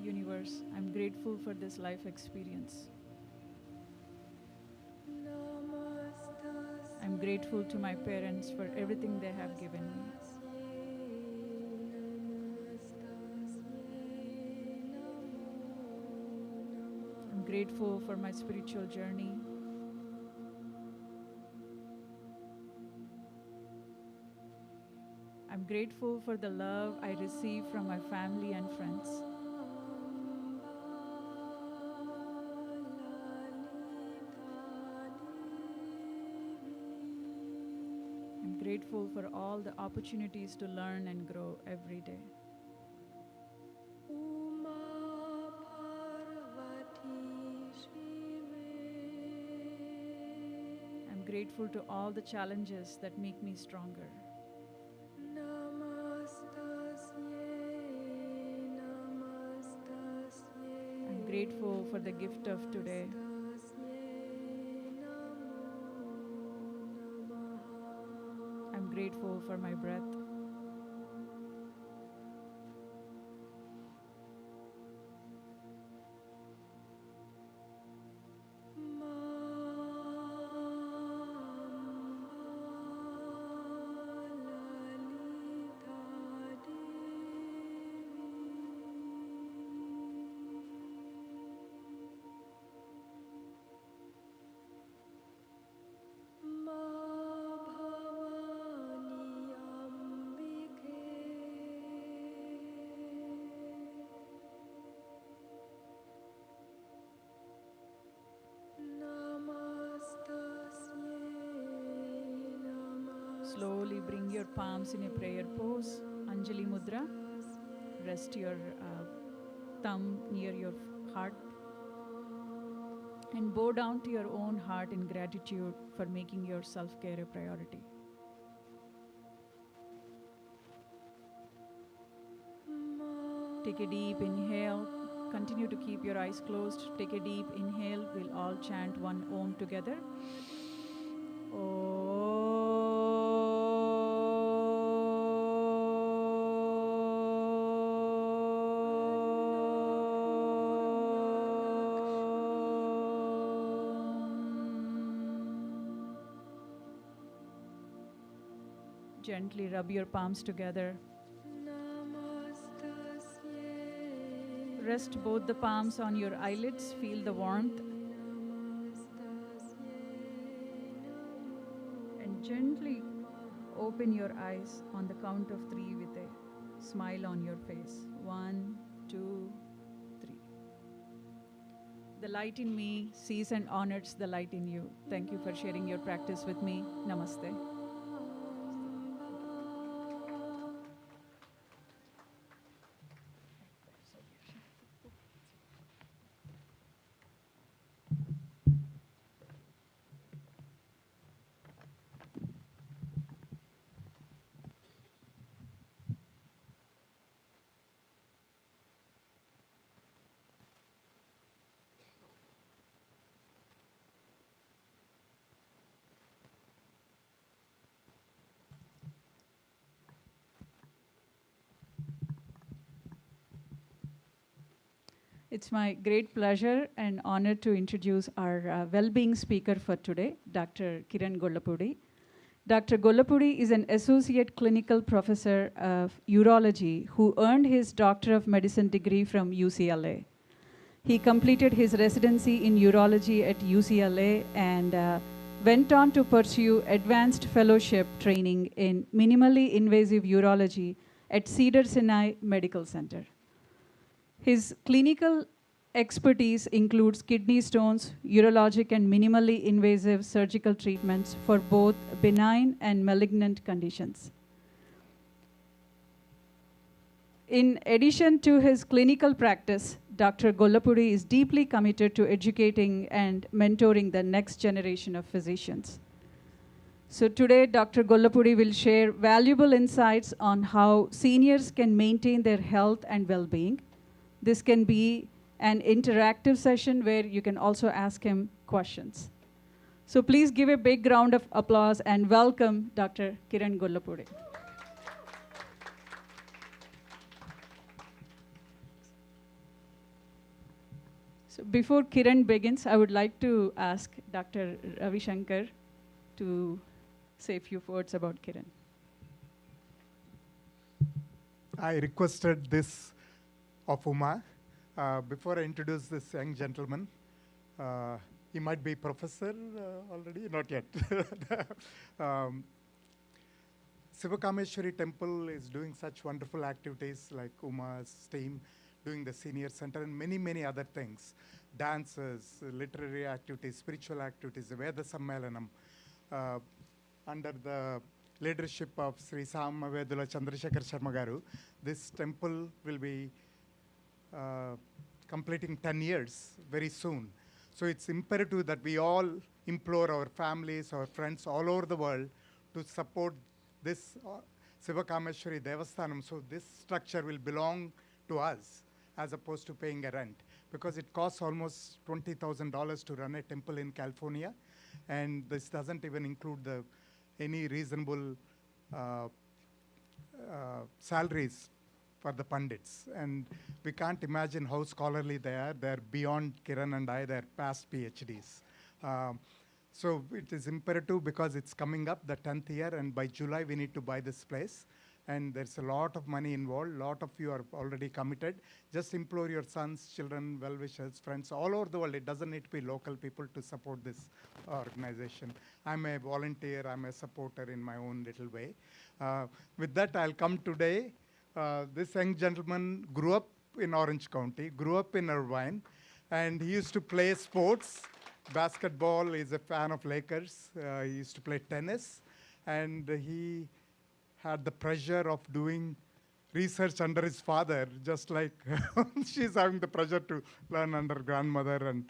Universe, I'm grateful for this life experience. I'm grateful to my parents for everything they have given me. I'm grateful for my spiritual journey. I'm grateful for the love I receive from my family and friends. I'm grateful for all the opportunities to learn and grow every day. I'm grateful to all the challenges that make me stronger. I'm grateful for the gift of today. I'm grateful for my breath. Slowly bring your palms in a prayer pose, Anjali Mudra. Rest your thumb near your heart. And bow down to your own heart in gratitude for making your self-care a priority. Take a deep inhale. Continue to keep your eyes closed. Take a deep inhale. We'll all chant one Om together. Om. Gently rub your palms together. Rest both the palms on your eyelids. Feel the warmth. And gently open your eyes on the count of 3 with a smile on your face. 1, 2, 3. The light in me sees and honors the light in you. Thank you for sharing your practice with me. Namaste. It's my great pleasure and honor to introduce our well-being speaker for today, Dr. Kiran Gollapudi. Dr. Gollapudi is an associate clinical professor of urology who earned his Doctor of Medicine degree from UCLA. He completed his residency in urology at UCLA and went on to pursue advanced fellowship training in minimally invasive urology at Cedars-Sinai Medical Center. His clinical expertise includes kidney stones, urologic and minimally invasive surgical treatments for both benign and malignant conditions. In addition to his clinical practice, Dr. Gollapudi is deeply committed to educating and mentoring the next generation of physicians. So today, Dr. Gollapudi will share valuable insights on how seniors can maintain their health and well-being. This can be an interactive session where you can also ask him questions. So please give a big round of applause and welcome Dr. Kiran Gollapudi. So before Kiran begins, I would like to ask Dr. Ravi to say a few words about Kiran. I requested this of Uma. Before I introduce this young gentleman, he might be professor already, not yet. Siva Kameswari Temple is doing such wonderful activities like Uma's team, doing the senior center and many, many other things. Dances, literary activities, spiritual activities, Veda Sammelanam. Under the leadership of Sri Samavedula Chandrasekhar Sharma Garu, this temple will be completing 10 years very soon. So it's imperative that we all implore our families, our friends all over the world to support this Siva Kameshwari Devasthanam. So this structure will belong to us as opposed to paying a rent, because it costs almost $20,000 to run a temple in California, and this doesn't even include any reasonable salaries for the pundits. And we can't imagine how scholarly they are. They're beyond Kiran and I, they're past PhDs. So it is imperative because it's coming up, the 10th year, and by July we need to buy this place. And there's a lot of money involved. A lot of you are already committed. Just implore your sons, children, well-wishers, friends all over the world. It doesn't need to be local people to support this organization. I'm a volunteer. I'm a supporter in my own little way. With that, I'll come today. This young gentleman grew up in Orange County, grew up in Irvine, and he used to play sports. Basketball, he's a fan of Lakers. He used to play tennis, and he had the pressure of doing research under his father, just like she's having the pressure to learn under grandmother and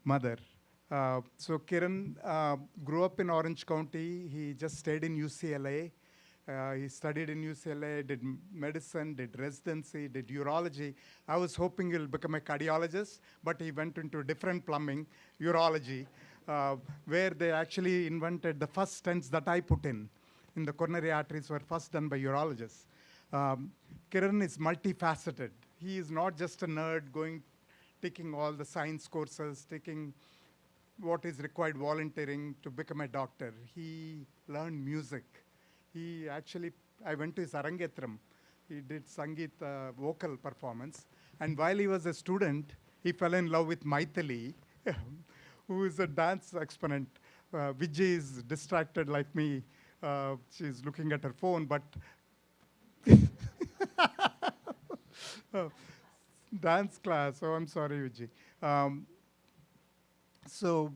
mother. So Kiran grew up in Orange County. He just stayed in UCLA. He studied in UCLA, did medicine, did residency, did urology. I was hoping he'll become a cardiologist, but he went into different plumbing, urology, where they actually invented the first stents that I put in the coronary arteries were first done by urologists. Kiran is multifaceted. He is not just a nerd taking all the science courses, taking what is required volunteering to become a doctor. He learned music. He actually, I went to his Arangetram. He did Sangeet vocal performance. And while he was a student, he fell in love with Maithili, who is a dance exponent. Vijay is distracted like me. She's looking at her phone, but dance class. Oh, I'm sorry, Vijay. So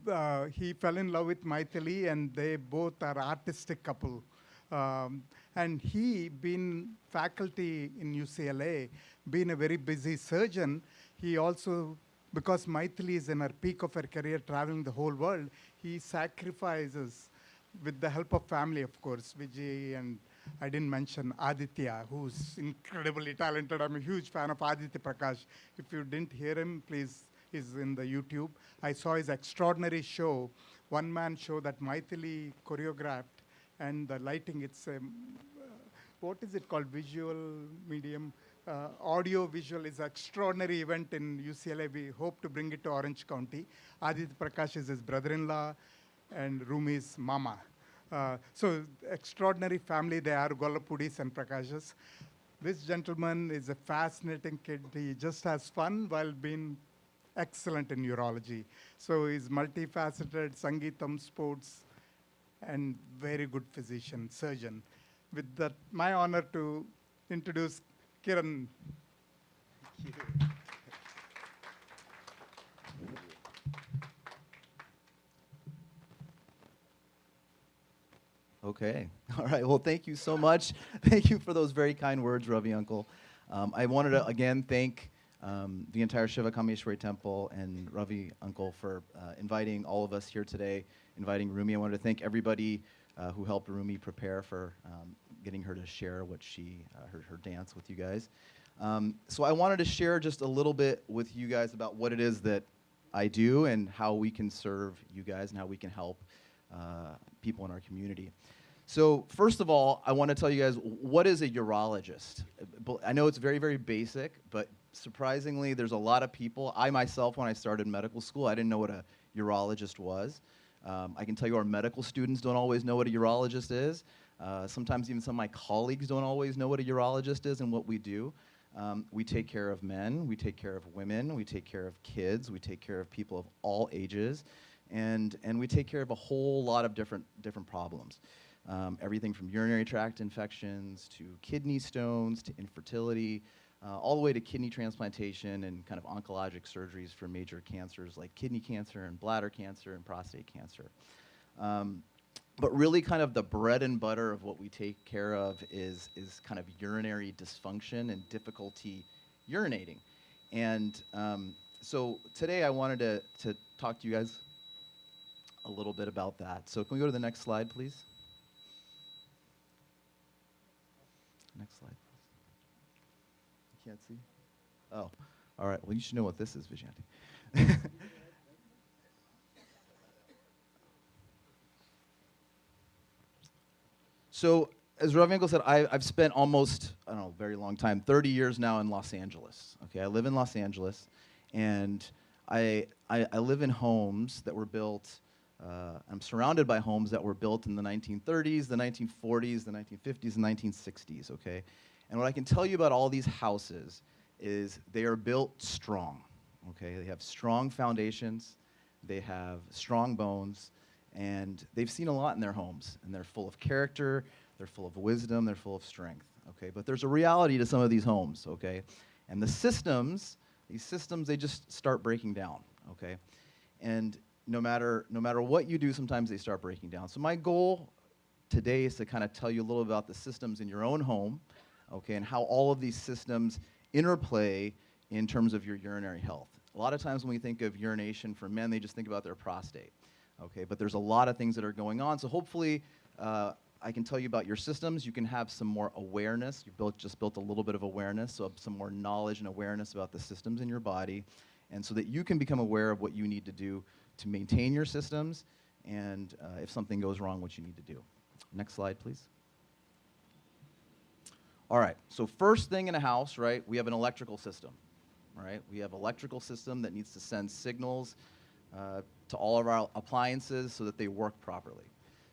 he fell in love with Maithili, and they both are artistic couple. And he, being faculty in UCLA, being a very busy surgeon, he also, because Maithili is in her peak of her career, traveling the whole world, he sacrifices, with the help of family, of course, Vijay, and I didn't mention Aditya, who's incredibly talented. I'm a huge fan of Aditya Prakash. If you didn't hear him, please, he's in the YouTube. I saw his extraordinary show, one-man show that Maithili choreographed, and the lighting, it's a, what is it called, visual medium? audio visual is an extraordinary event in UCLA. We hope to bring it to Orange County. Aditya Prakash is his brother-in-law and Rumi's mama. So extraordinary family they are, Gollapudis and Prakashas. This gentleman is a fascinating kid. He just has fun while being excellent in urology. So he's multifaceted, Sangeetam, sports, and very good physician, surgeon. With that, my honor to introduce Kiran. Okay. All right. Well, thank you so much. Thank you for those very kind words, Ravi Uncle. I wanted to again thank the entire Shiva Kameswari Temple and Ravi Uncle for inviting all of us here today, inviting Rumi. I wanted to thank everybody who helped Rumi prepare for getting her to share what her dance with you guys. So I wanted to share just a little bit with you guys about what it is that I do and how we can serve you guys and how we can help people in our community. So first of all, I want to tell you guys, what is a urologist? I know it's very, very basic, but surprisingly, there's a lot of people. I myself, when I started medical school, I didn't know what a urologist was. I can tell you our medical students don't always know what a urologist is. Sometimes even some of my colleagues don't always know what a urologist is and what we do. We take care of men, we take care of women, we take care of kids, we take care of people of all ages, and we take care of a whole lot of different problems. Everything from urinary tract infections to kidney stones to infertility, all the way to kidney transplantation and kind of oncologic surgeries for major cancers like kidney cancer and bladder cancer and prostate cancer. But really kind of the bread and butter of what we take care of is kind of urinary dysfunction and difficulty urinating. And so today I wanted to talk to you guys a little bit about that. So can we go to the next slide, please? Next slide, please. You can't see? Oh, all right. Well, you should know what this is, Vishanti. So, as Ravi Uncle said, I've spent almost, I don't know, a very long time, 30 years now in Los Angeles. Okay, I live in Los Angeles, and I live in homes that were built, I'm surrounded by homes that were built in the 1930s, the 1940s, the 1950s, and 1960s, okay? And what I can tell you about all these houses is they are built strong, okay? They have strong foundations, they have strong bones, and they've seen a lot in their homes, and they're full of character, they're full of wisdom, they're full of strength, okay? But there's a reality to some of these homes, okay? And the systems, these systems, they just start breaking down, okay? And no matter what you do, sometimes they start breaking down. So my goal today is to kind of tell you a little about the systems in your own home, okay, and how all of these systems interplay in terms of your urinary health. A lot of times when we think of urination for men, they just think about their prostate, okay, but there's a lot of things that are going on. So hopefully I can tell you about your systems. You can have some more awareness. You've just built a little bit of awareness, so some more knowledge and awareness about the systems in your body, and so that you can become aware of what you need to do to maintain your systems, and if something goes wrong, what you need to do. Next slide, please. All right, so first thing in a house, right, we have an electrical system, right? We have an electrical system that needs to send signals to all of our appliances so that they work properly.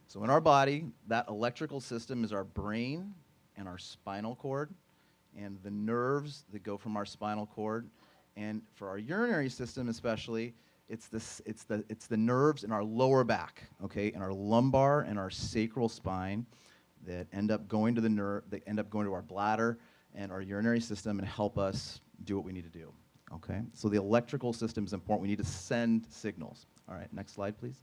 So in our body, that electrical system is our brain and our spinal cord and the nerves that go from our spinal cord. And for our urinary system especially, it's the nerves in our lower back, okay, in our lumbar and our sacral spine that end up going to the nerve, that end up going to our bladder and our urinary system and help us do what we need to do, okay? So the electrical system is important. We need to send signals. All right, next slide, please.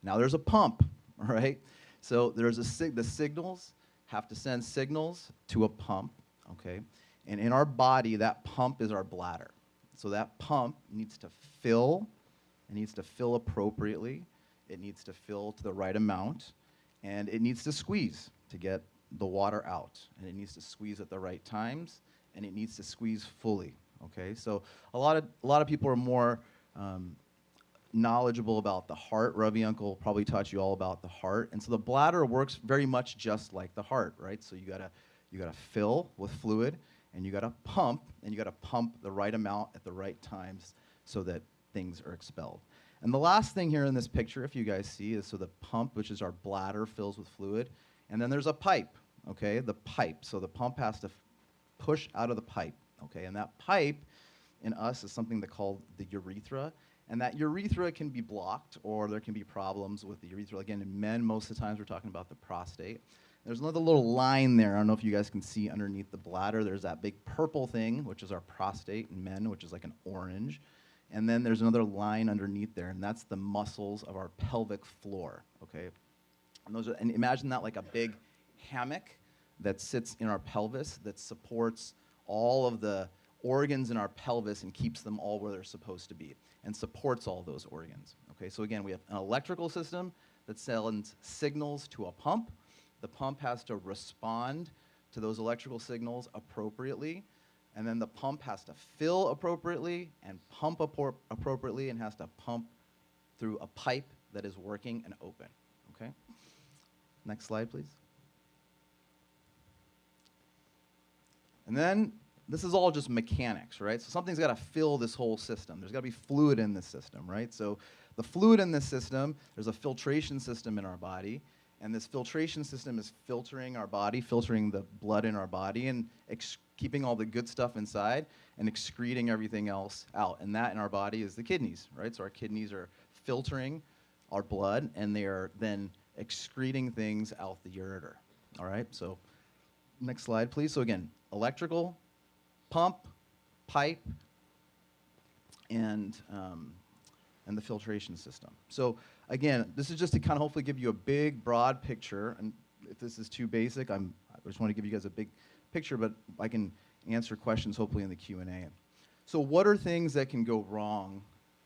Now there's a pump, all right? So there's the signals have to send signals to a pump, okay? And in our body, that pump is our bladder. So that pump needs to fill, it needs to fill appropriately, it needs to fill to the right amount, and it needs to squeeze to get the water out. And it needs to squeeze at the right times, and it needs to squeeze fully, okay? So a lot of people are more knowledgeable about the heart. Ravi Uncle probably taught you all about the heart. And so the bladder works very much just like the heart, right? So you You got to fill with fluid, and you got to pump, and you got to pump the right amount at the right times so that things are expelled. And the last thing here in this picture, if you guys see, is so the pump, which is our bladder, fills with fluid, and then there's a pipe, okay, the pipe. So the pump has to push out of the pipe, okay, and that pipe in us is something that called the urethra, and that urethra can be blocked, or there can be problems with the urethra. Again, in men, most of the times we're talking about the prostate. There's another little line there. I don't know if you guys can see underneath the bladder. There's that big purple thing, which is our prostate in men, which is like an orange. And then there's another line underneath there, and that's the muscles of our pelvic floor, okay? And imagine that like a big hammock that sits in our pelvis that supports all of the organs in our pelvis and keeps them all where they're supposed to be and supports all those organs, okay? So again, we have an electrical system that sends signals to a pump. The pump has to respond to those electrical signals appropriately, and then the pump has to fill appropriately and pump appropriately and has to pump through a pipe that is working and open, okay? Next slide, please. And then this is all just mechanics, right? So something's got to fill this whole system. There's got to be fluid in this system, right? So the fluid in this system, there's a filtration system in our body, and this filtration system is filtering our body, filtering the blood in our body, and keeping all the good stuff inside and excreting everything else out. And that in our body is the kidneys, right? So our kidneys are filtering our blood, and they are then excreting things out the ureter, all right? So next slide, please. So again, electrical, pump, pipe, and the filtration system. So again, this is just to kind of hopefully give you a big, broad picture. And if this is too basic, I just want to give you guys a big picture, but I can answer questions hopefully in the Q&A. So what are things that can go wrong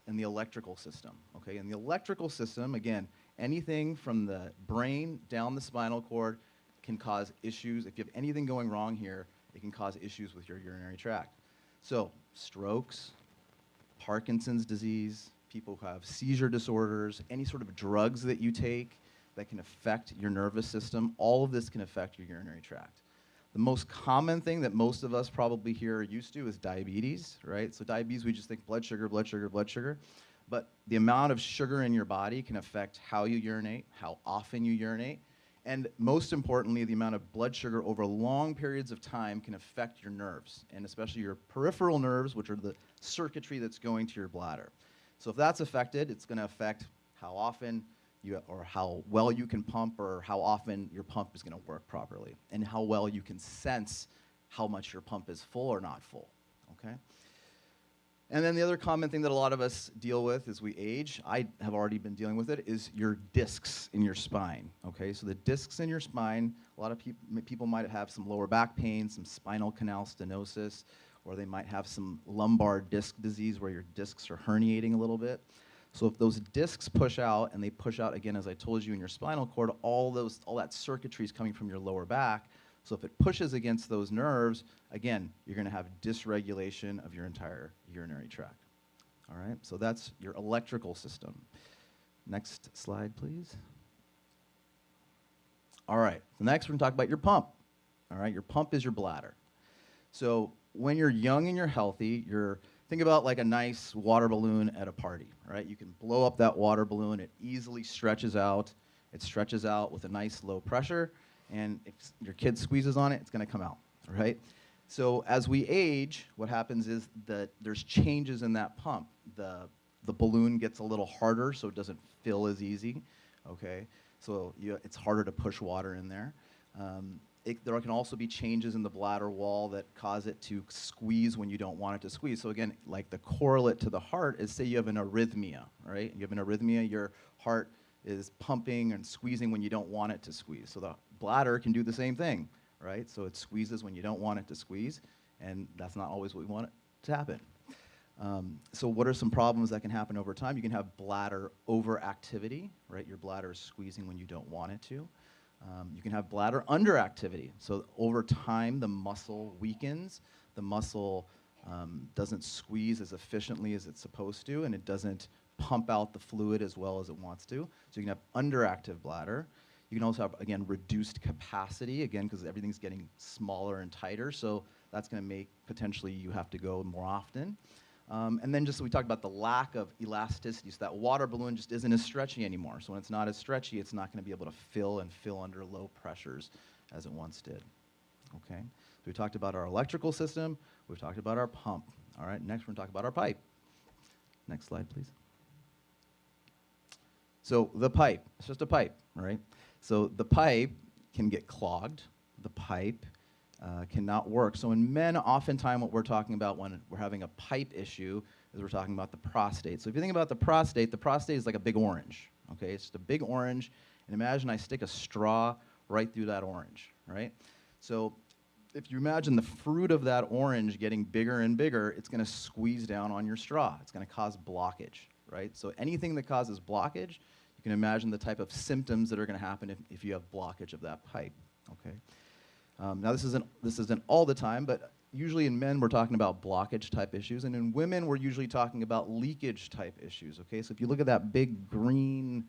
in the electrical system? Okay, in the electrical system, again, anything from the brain down the spinal cord can cause issues. If you have anything going wrong here, it can cause issues with your urinary tract. So strokes, Parkinson's disease, people who have seizure disorders, any sort of drugs that you take that can affect your nervous system, all of this can affect your urinary tract. The most common thing that most of us probably here are used to is diabetes, right? So diabetes, we just think blood sugar, blood sugar, blood sugar. But the amount of sugar in your body can affect how you urinate, how often you urinate, and most importantly, the amount of blood sugar over long periods of time can affect your nerves, and especially your peripheral nerves, which are the circuitry that's going to your bladder. So if that's affected, it's going to affect how often or how well you can pump, or how often your pump is going to work properly, and how well you can sense how much your pump is full or not full, okay? And then the other common thing that a lot of us deal with as we age, I have already been dealing with it, is your discs in your spine, okay? So the discs in your spine, a lot of people might have some lower back pain, some spinal canal stenosis, or they might have some lumbar disc disease where your discs are herniating a little bit. So if those discs push out, and they push out, again, as I told you, in your spinal cord, all that circuitry is coming from your lower back. So if it pushes against those nerves, again, you're going to have dysregulation of your entire urinary tract. All right, so that's your electrical system. Next slide, please. All right, so next we're going to talk about your pump. All right, your pump is your bladder. So when you're young and you're healthy, think about like a nice water balloon at a party, right? You can blow up that water balloon. It easily stretches out. It stretches out with a nice low pressure, and if your kid squeezes on it, it's going to come out, right? So as we age, what happens is that there's changes in that pump. The balloon gets a little harder, so it doesn't fill as easy, okay? So it's harder to push water in there. There can also be changes in the bladder wall that cause it to squeeze when you don't want it to squeeze. So again, like the correlate to the heart is, say you have an arrhythmia, right? You have an arrhythmia, your heart is pumping and squeezing when you don't want it to squeeze. So the bladder can do the same thing, right? So it squeezes when you don't want it to squeeze, and that's not always what we want it to happen. So what are some problems that can happen over time? You can have bladder overactivity, right? Your bladder is squeezing when you don't want it to. You can have bladder underactivity. So over time, the muscle weakens. The muscle doesn't squeeze as efficiently as it's supposed to, and it doesn't pump out the fluid as well as it wants to. So you can have underactive bladder. You can also have, again, reduced capacity, again, because everything's getting smaller and tighter, so that's going to make potentially you have to go more often. And then just we talked about the lack of elasticity, so that water balloon just isn't as stretchy anymore. So when it's not as stretchy, it's not going to be able to fill under low pressures as it once did. Okay, so we talked about our electrical system, we've talked about our pump. All right, next we're going to talk about our pipe. Next slide, please. So the pipe, it's just a pipe, right? So the pipe can get clogged. The pipe cannot work. So in men, oftentimes what we're talking about when we're having a pipe issue is we're talking about the prostate. So if you think about the prostate is like a big orange, okay? It's just a big orange, and imagine I stick a straw right through that orange, right? So if you imagine the fruit of that orange getting bigger and bigger, it's going to squeeze down on your straw. It's going to cause blockage, right? So anything that causes blockage, you can imagine the type of symptoms that are going to happen if you have blockage of that pipe, okay? Now this isn't all the time, but usually in men we're talking about blockage type issues, and in women we're usually talking about leakage type issues, okay? So if you look at that big green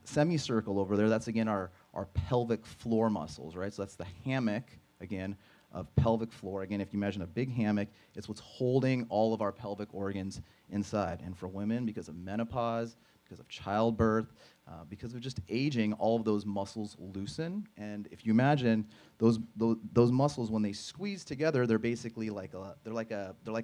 semicircle over there, that's again our pelvic floor muscles, right? So that's the hammock, again, of pelvic floor. Again, if you imagine a big hammock, it's what's holding all of our pelvic organs inside. And for women, because of menopause, because of childbirth, because of just aging, all of those muscles loosen. And if you imagine those muscles, when they squeeze together, they're basically like a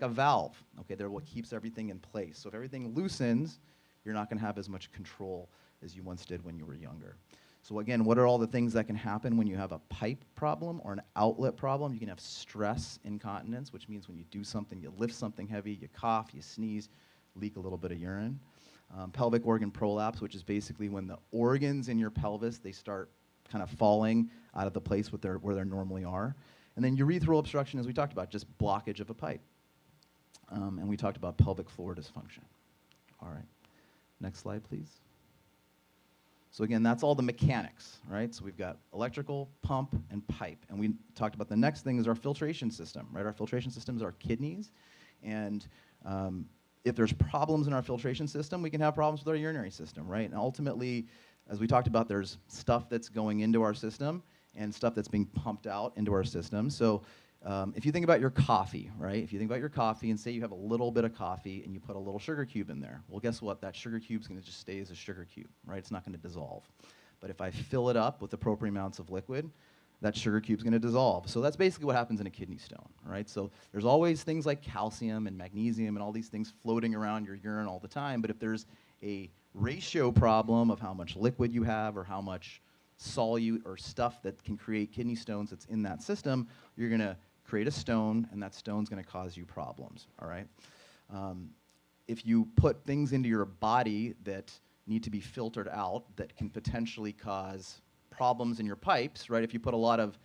valve. Okay, they're what keeps everything in place. So if everything loosens, you're not going to have as much control as you once did when you were younger. So again, what are all the things that can happen when you have a pipe problem or an outlet problem? You can have stress incontinence, which means when you do something, you lift something heavy, you cough, you sneeze, leak a little bit of urine. Pelvic organ prolapse, which is basically when the organs in your pelvis, they start kind of falling out of the place where they normally are. And then urethral obstruction, as we talked about, just blockage of a pipe. And we talked about pelvic floor dysfunction. All right, next slide, please. So again, that's all the mechanics, right? So we've got electrical, pump, and pipe. And we talked about the next thing is our filtration system, right? Our filtration system is our kidneys. And if there's problems in our filtration system, we can have problems with our urinary system, right? And ultimately, as we talked about, there's stuff that's going into our system and stuff that's being pumped out into our system. So if you think about your coffee, right? If you think about your coffee and say you have a little bit of coffee and you put a little sugar cube in there, well, guess what? That sugar cube's going to just stay as a sugar cube, right? It's not going to dissolve. But if I fill it up with appropriate amounts of liquid, that sugar cube's going to dissolve. So that's basically what happens in a kidney stone, right? So there's always things like calcium and magnesium and all these things floating around your urine all the time, but if there's a ratio problem of how much liquid you have or how much solute or stuff that can create kidney stones that's in that system, you're going to create a stone, and that stone's going to cause you problems, all right? If you put things into your body that need to be filtered out that can potentially cause problems in your pipes, right? If you put a lot of,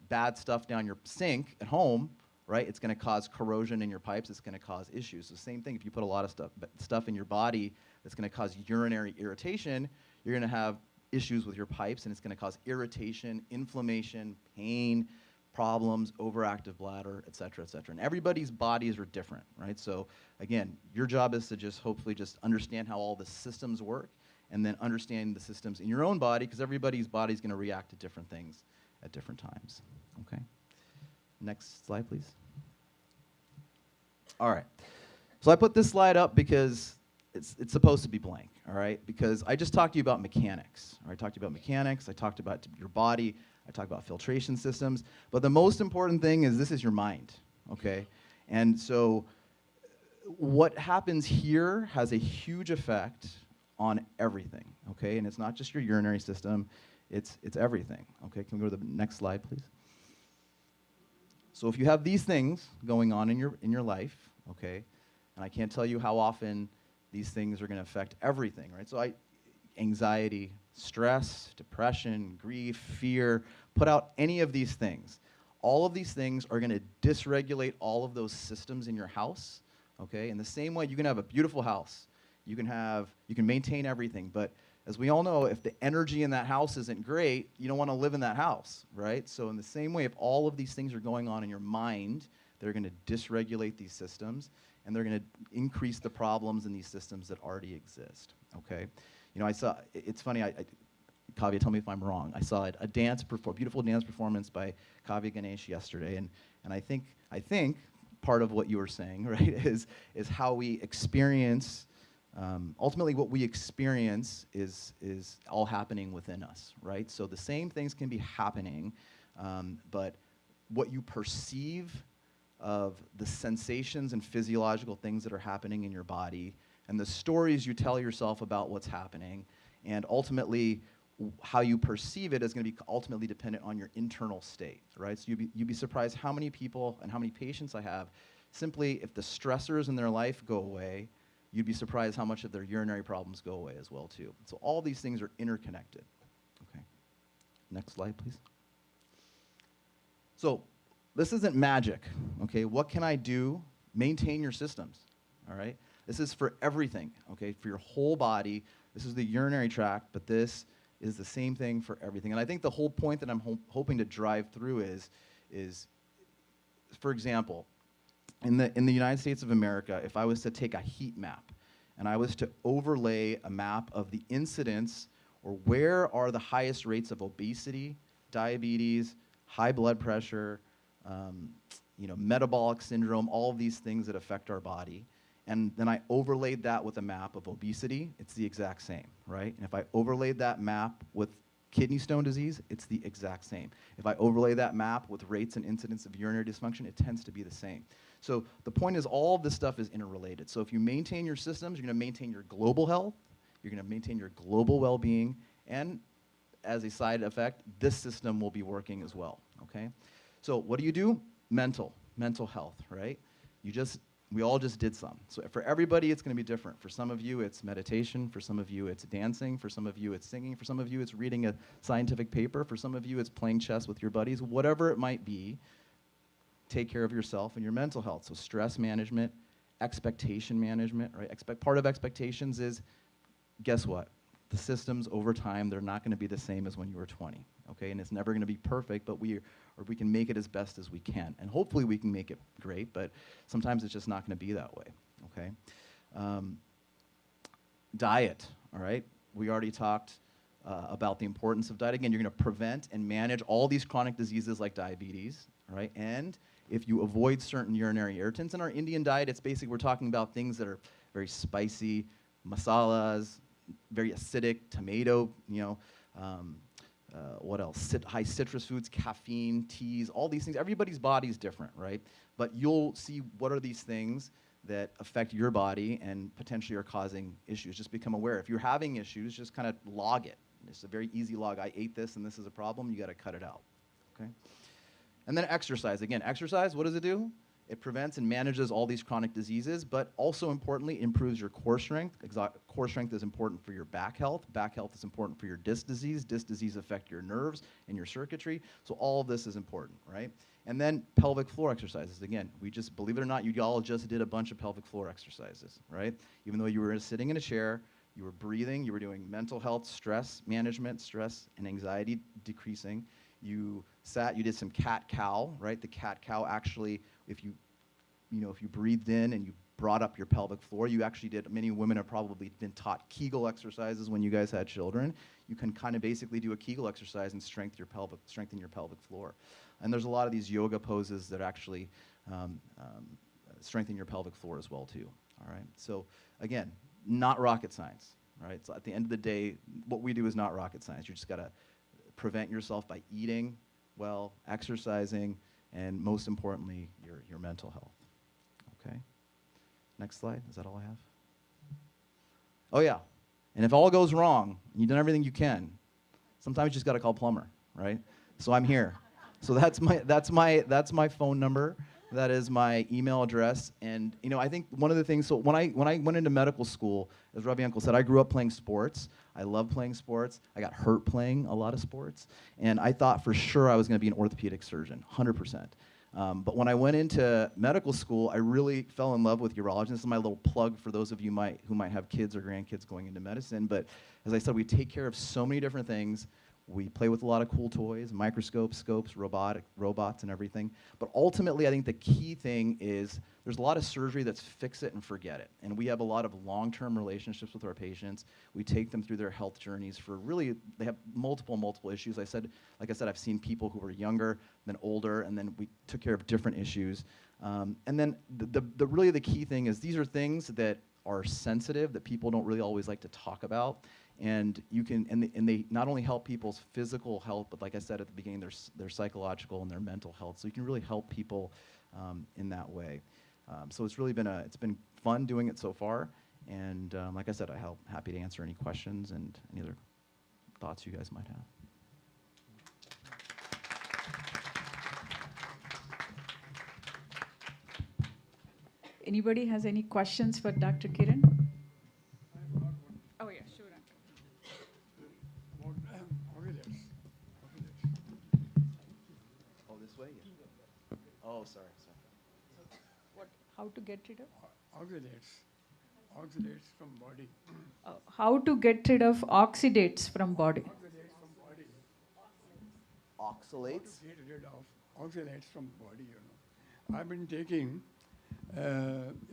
bad stuff down your sink at home, right? It's going to cause corrosion in your pipes. It's going to cause issues. The same thing if you put a lot of stuff in your body that's going to cause urinary irritation, you're going to have issues with your pipes, and it's going to cause irritation, inflammation, pain, problems, overactive bladder, et cetera, et cetera. And everybody's bodies are different, right? So again, your job is to just hopefully just understand how all the systems work, and then understand the systems in your own body, because everybody's body is going to react to different things at different times. Okay? Next slide, please. All right. So I put this slide up because it's supposed to be blank, all right? Because I just talked to you about mechanics. All right? I talked to you about mechanics. I talked about your body. I talked about filtration systems. But the most important thing is this is your mind, okay? And so what happens here has a huge effect on everything, okay? And it's not just your urinary system, it's everything, okay? Can we go to the next slide, please? So if you have these things going on in your life, okay, and I can't tell you how often these things are going to affect everything, right? So anxiety, stress, depression, grief, fear, put out any of these things. All of these things are going to dysregulate all of those systems in your house, okay? In the same way, you can have a beautiful house. You can maintain everything, but as we all know, if the energy in that house isn't great, you don't want to live in that house, right? So in the same way, if all of these things are going on in your mind, they're going to dysregulate these systems, and they're going to increase the problems in these systems that already exist, okay? You know, I saw, it's funny, Kavya, tell me if I'm wrong. I saw a beautiful dance performance by Kavya Ganesha yesterday, and I think part of what you were saying, right, is how we experience, ultimately what we experience is all happening within us, right? So the same things can be happening, but what you perceive of the sensations and physiological things that are happening in your body, and the stories you tell yourself about what's happening, and ultimately how you perceive it is going to be ultimately dependent on your internal state, right? So you'd be surprised how many people and how many patients I have, simply if the stressors in their life go away, you'd be surprised how much of their urinary problems go away as well too. So all these things are interconnected. Okay. Next slide, please. So this isn't magic, okay? What can I do? Maintain your systems, all right? This is for everything, okay? For your whole body. This is the urinary tract, but this is the same thing for everything. And I think the whole point that I'm hoping to drive through is, for example, in the United States of America, if I was to take a heat map and I was to overlay a map of the incidence or where are the highest rates of obesity, diabetes, high blood pressure, you know, metabolic syndrome, all of these things that affect our body, and then I overlaid that with a map of obesity, it's the exact same, right? And if I overlaid that map with kidney stone disease, it's the exact same. If I overlay that map with rates and incidence of urinary dysfunction, it tends to be the same. So the point is all of this stuff is interrelated. So if you maintain your systems, you're going to maintain your global health, you're going to maintain your global well-being, and as a side effect, this system will be working as well, okay? So what do? Mental health, right? We all just did some. So for everybody, it's going to be different. For some of you, it's meditation. For some of you, it's dancing. For some of you, it's singing. For some of you, it's reading a scientific paper. For some of you, it's playing chess with your buddies. Whatever it might be, take care of yourself and your mental health. So stress management, expectation management, right? Part of expectations is, guess what? The systems over time, they're not going to be the same as when you were 20, okay? And it's never going to be perfect, but we can make it as best as we can. And hopefully we can make it great, but sometimes it's just not going to be that way, okay? Diet, all right? We already talked about the importance of diet. Again, you're going to prevent and manage all these chronic diseases like diabetes, all right? And if you avoid certain urinary irritants in our Indian diet, it's basically we're talking about things that are very spicy, masalas, very acidic, tomato, you know, what else? High citrus foods, caffeine, teas, all these things. Everybody's body is different, right? But you'll see what are these things that affect your body and potentially are causing issues. Just become aware. If you're having issues, just kind of log it. It's a very easy log. I ate this and this is a problem. You got to cut it out, okay? And then exercise. Again, exercise, what does it do? It prevents and manages all these chronic diseases, but also importantly, improves your core strength. Core strength is important for your back health. Back health is important for your disc disease. Disc disease affect your nerves and your circuitry. So all of this is important, right? And then pelvic floor exercises. Again, we just, believe it or not, you all just did a bunch of pelvic floor exercises, right? Even though you were sitting in a chair, you were breathing, you were doing mental health, stress management, stress and anxiety decreasing. You sat, you did some cat-cow, right? The cat-cow actually, if you breathed in and you brought up your pelvic floor, you actually did, many women have probably been taught Kegel exercises when you guys had children. You can kind of basically do a Kegel exercise and strengthen your pelvic floor. And there's a lot of these yoga poses that actually strengthen your pelvic floor as well too, all right? So again, not rocket science, right? So at the end of the day, what we do is not rocket science. You just gotta prevent yourself by eating well, exercising, and most importantly, your mental health. Okay. Next slide. Is that all I have? Oh yeah. And if all goes wrong, and you've done everything you can, sometimes you just got to call plumber, right? So I'm here. So that's my phone number. That is my email address. And you know, I think one of the things, so when I went into medical school, as Ravi Uncle said, I grew up playing sports. I love playing sports. I got hurt playing a lot of sports. And I thought for sure I was going to be an orthopedic surgeon, 100%. But when I went into medical school, I really fell in love with urology. This is my little plug for those of you who might have kids or grandkids going into medicine. But as I said, we take care of so many different things. We play with a lot of cool toys, microscopes, scopes, robots, and everything. But ultimately, I think the key thing is there's a lot of surgery that's fix it and forget it. And we have a lot of long-term relationships with our patients. We take them through their health journeys for really, they have multiple issues. Like I said, I've seen people who were younger, then older, and then we took care of different issues. And then really the key thing is these are things that are sensitive that people don't really always like to talk about. And you can, and they not only help people's physical health, but like I said at the beginning, their psychological and their mental health. So you can really help people in that way. So it's really been it's been fun doing it so far. And like I said, I'm happy to answer any questions and any other thoughts you guys might have. Anybody has any questions for Dr. Kiran? Oh, yeah, sure. Oh, this way? Yeah. Oh, sorry. What? How to get rid of? Oxidates from body. How to get rid of oxidates from body? Oxidates from body. Oxalates? Get rid of oxalates from body, you know. I've been taking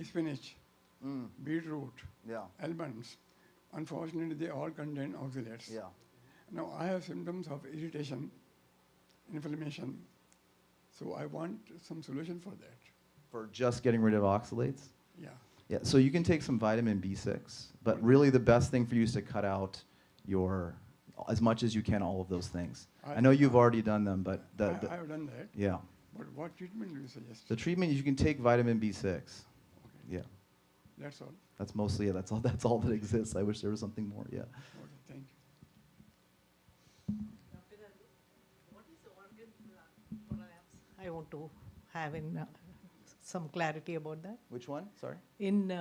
spinach, beetroot, almonds. Unfortunately, they all contain oxalates. Yeah. Now, I have symptoms of irritation, inflammation, so I want some solution for that. For just getting rid of oxalates? Yeah. Yeah, so you can take some vitamin B6, but really the best thing for you is to cut out as much as you can, all of those things. I know you've already done them, but I have done that. Yeah. But what treatment do you suggest? The treatment is you can take vitamin B6. Okay. Yeah. That's all. That's mostly it. That's all that exists. I wish there was something more. Yeah. Okay, thank you. What is the organ prolapse? I want to have some clarity about that. Which one? Sorry. In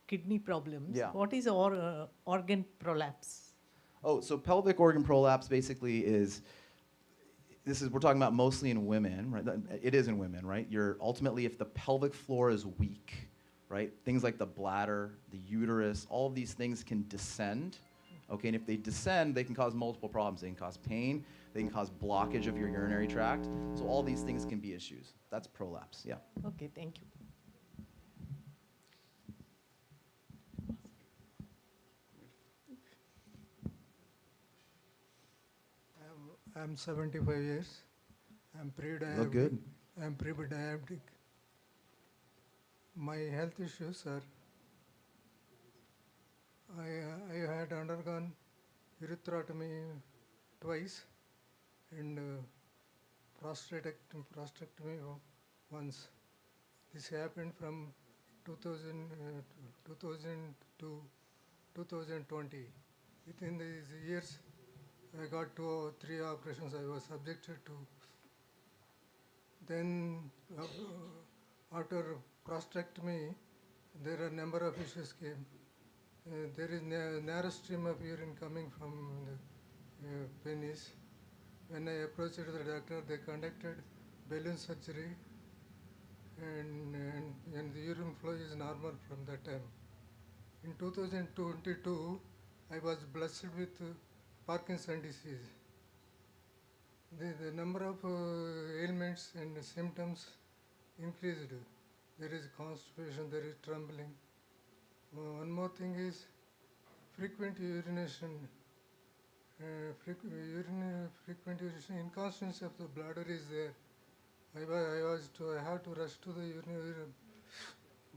kidney problems, Yeah. what is organ prolapse? Oh, so pelvic organ prolapse basically is, we're talking about mostly in women, right? It is in women, right? Ultimately, if the pelvic floor is weak, right? Things like the bladder, the uterus, all of these things can descend, okay? And if they descend, they can cause multiple problems. They can cause pain, they can cause blockage of your urinary tract. So all these things can be issues. That's prolapse, yeah. Okay, thank you. I'm 75 years. I'm pre-diabetic. Look good. I'm pre-diabetic. My health issues are, I had undergone urethrotomy twice and prostatectomy once. This happened from 2000 to 2020. Within these years, I got 2 or 3 operations I was subjected to. Then after prostatectomy, there are a number of issues came. There is narrow stream of urine coming from the penis. When I approached the doctor, they conducted balloon surgery, and the urine flow is normal from that time. In 2022, I was blessed with Parkinson's disease. The number of ailments and symptoms increased. There is constipation, there is trembling. One more thing is frequent urination. Frequent urination, incontinence of the bladder is there. I have to rush to the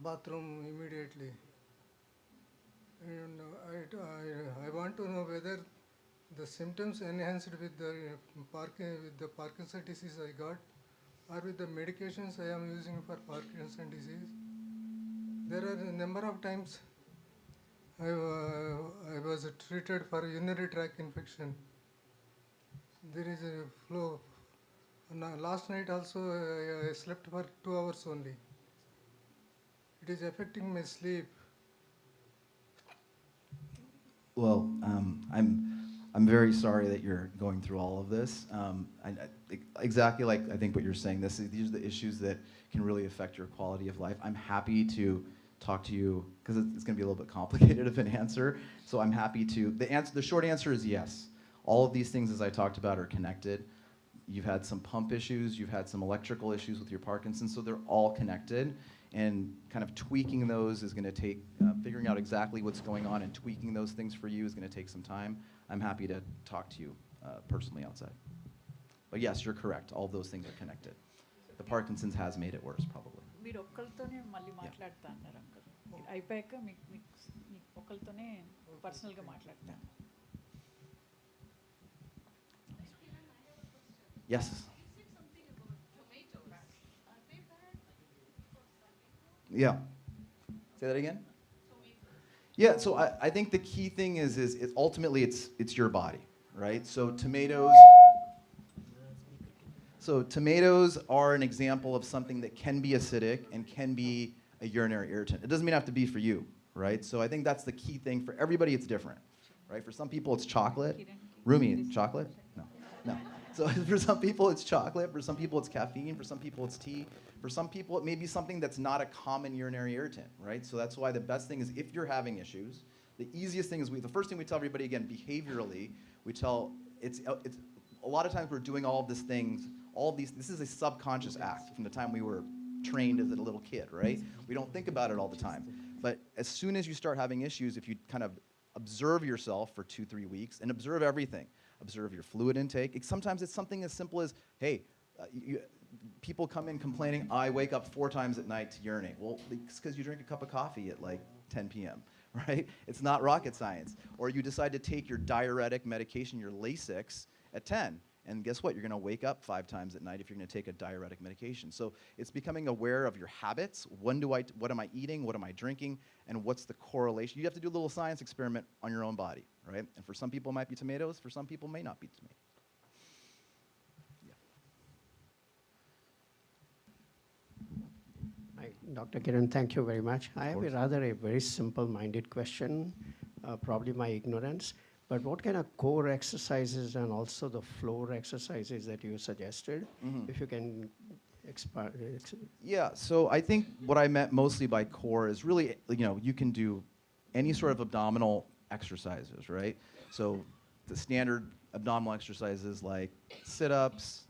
bathroom immediately. And I want to know whether the symptoms enhanced with the Parkinson's disease I got, or with the medications I am using for Parkinson's disease. There are a number of times I was treated for urinary tract infection. There is a flow. Last night also I slept for 2 hours only. It is affecting my sleep. Well, I'm very sorry that you're going through all of this. Exactly like I think what you're saying. These are the issues that can really affect your quality of life. I'm happy to talk to you because it's going to be a little bit complicated of an answer. So I'm happy to. The short answer is yes. All of these things, as I talked about, are connected. You've had some pump issues, you've had some electrical issues with your Parkinson's, so they're all connected. And kind of tweaking those is going to take, figuring out exactly what's going on and tweaking those things for you is going to take some time. I'm happy to talk to you personally outside. But yes, you're correct. All of those things are connected. The Parkinson's has made it worse, probably. మీరు ఒక్కరితోనే మళ్ళీ మాట్లాడతా అన్నారు uncle. అయిపోయాక మీకు ఒక్కరితోనే పర్సనల్గా మాట్లాడతాను. Yes. Yeah. Say that again? Yeah, so I think the key thing is ultimately it's your body, right? So tomatoes are an example of something that can be acidic and can be a urinary irritant. It doesn't mean it have to be for you, right? So I think that's the key thing. For everybody, it's different, right? For some people, it's chocolate. Rumi, chocolate? No. So for some people, it's chocolate. For some people, it's caffeine. For some people, it's tea. For some people, it may be something that's not a common urinary irritant, right? So that's why the best thing is if you're having issues, the easiest thing is the first thing we tell everybody, again, behaviorally, we tell, it's a lot of times we're doing all of these things, this is a subconscious act from the time we were trained as a little kid, right? We don't think about it all the time. But as soon as you start having issues, if you kind of observe yourself for 2-3 weeks and observe everything, observe your fluid intake. Sometimes it's something as simple as, hey, people come in complaining, I wake up 4 times at night to urinate. Well, it's because you drink a cup of coffee at like 10 p.m., right? It's not rocket science. Or you decide to take your diuretic medication, your Lasix, at 10. And guess what? You're going to wake up 5 times at night if you're going to take a diuretic medication. So it's becoming aware of your habits. What am I eating? What am I drinking? And what's the correlation? You have to do a little science experiment on your own body, right? And for some people, it might be tomatoes. For some people, it may not be tomatoes. Hi, Dr. Kiran, thank you very much. I have a very simple-minded question, probably my ignorance. But what kind of core exercises and also the floor exercises that you suggested, if you can expand? Yeah, so I think what I meant mostly by core is really, you can do any sort of abdominal exercises, right? So the standard abdominal exercises like sit-ups,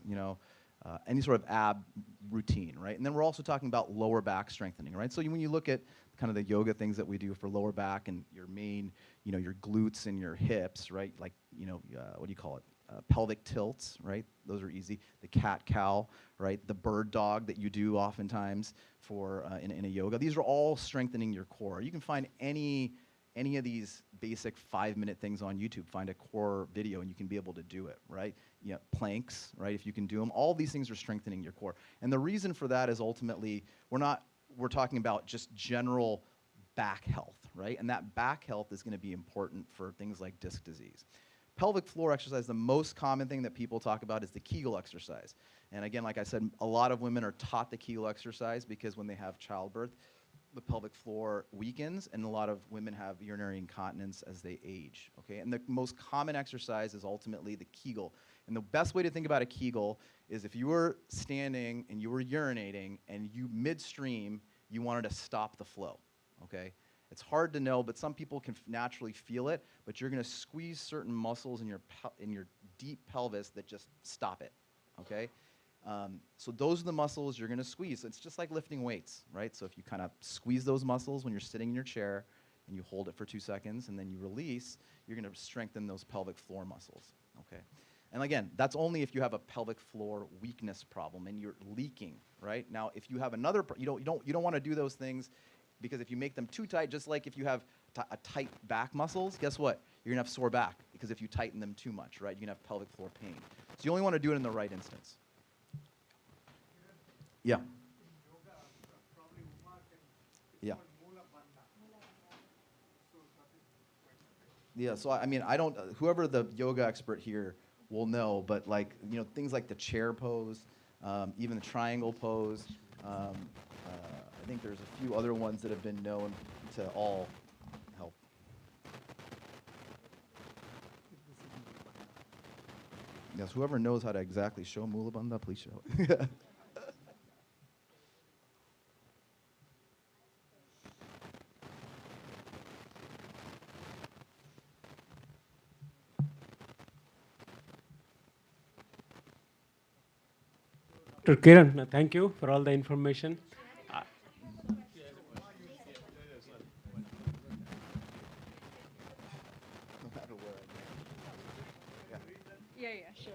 any sort of ab routine, right? And then we're also talking about lower back strengthening, right? So when you look at kind of the yoga things that we do for lower back and your main, your glutes and your hips, right? Like, what do you call it? Pelvic tilts, right? Those are easy. The cat-cow, right? The bird dog that you do oftentimes for in a yoga. These are all strengthening your core. You can find any of these basic 5-minute things on YouTube. Find a core video and you can be able to do it, right? Planks, right? If you can do them. All these things are strengthening your core. And the reason for that is ultimately we're talking about just general back health, right? And that back health is going to be important for things like disc disease. Pelvic floor exercise, the most common thing that people talk about is the Kegel exercise. And again, like I said, a lot of women are taught the Kegel exercise because when they have childbirth, the pelvic floor weakens, and a lot of women have urinary incontinence as they age, okay? And the most common exercise is ultimately the Kegel. And the best way to think about a Kegel is if you were standing and you were urinating and you midstream, you wanted to stop the flow, okay? It's hard to know, but some people can naturally feel it, but you're going to squeeze certain muscles in your deep pelvis that just stop it, okay? So those are the muscles you're going to squeeze. It's just like lifting weights, right? So if you kind of squeeze those muscles when you're sitting in your chair and you hold it for 2 seconds and then you release, you're going to strengthen those pelvic floor muscles, okay? And again, that's only if you have a pelvic floor weakness problem and you're leaking, right? Now, if you have another, you don't want to do those things because if you make them too tight, just like if you have a tight back muscles, guess what? You're going to have sore back because if you tighten them too much, right? You're going to have pelvic floor pain. So you only want to do it in the right instance. Yeah. Yeah. Yeah, so I mean, I don't, whoever the yoga expert here will know, but like, things like the chair pose, even the triangle pose, I think there's a few other ones that have been known to all help. Yes, whoever knows how to exactly show Mula Bandha, please show it. Dr. Kiran, thank you for all the information. Yeah, sure.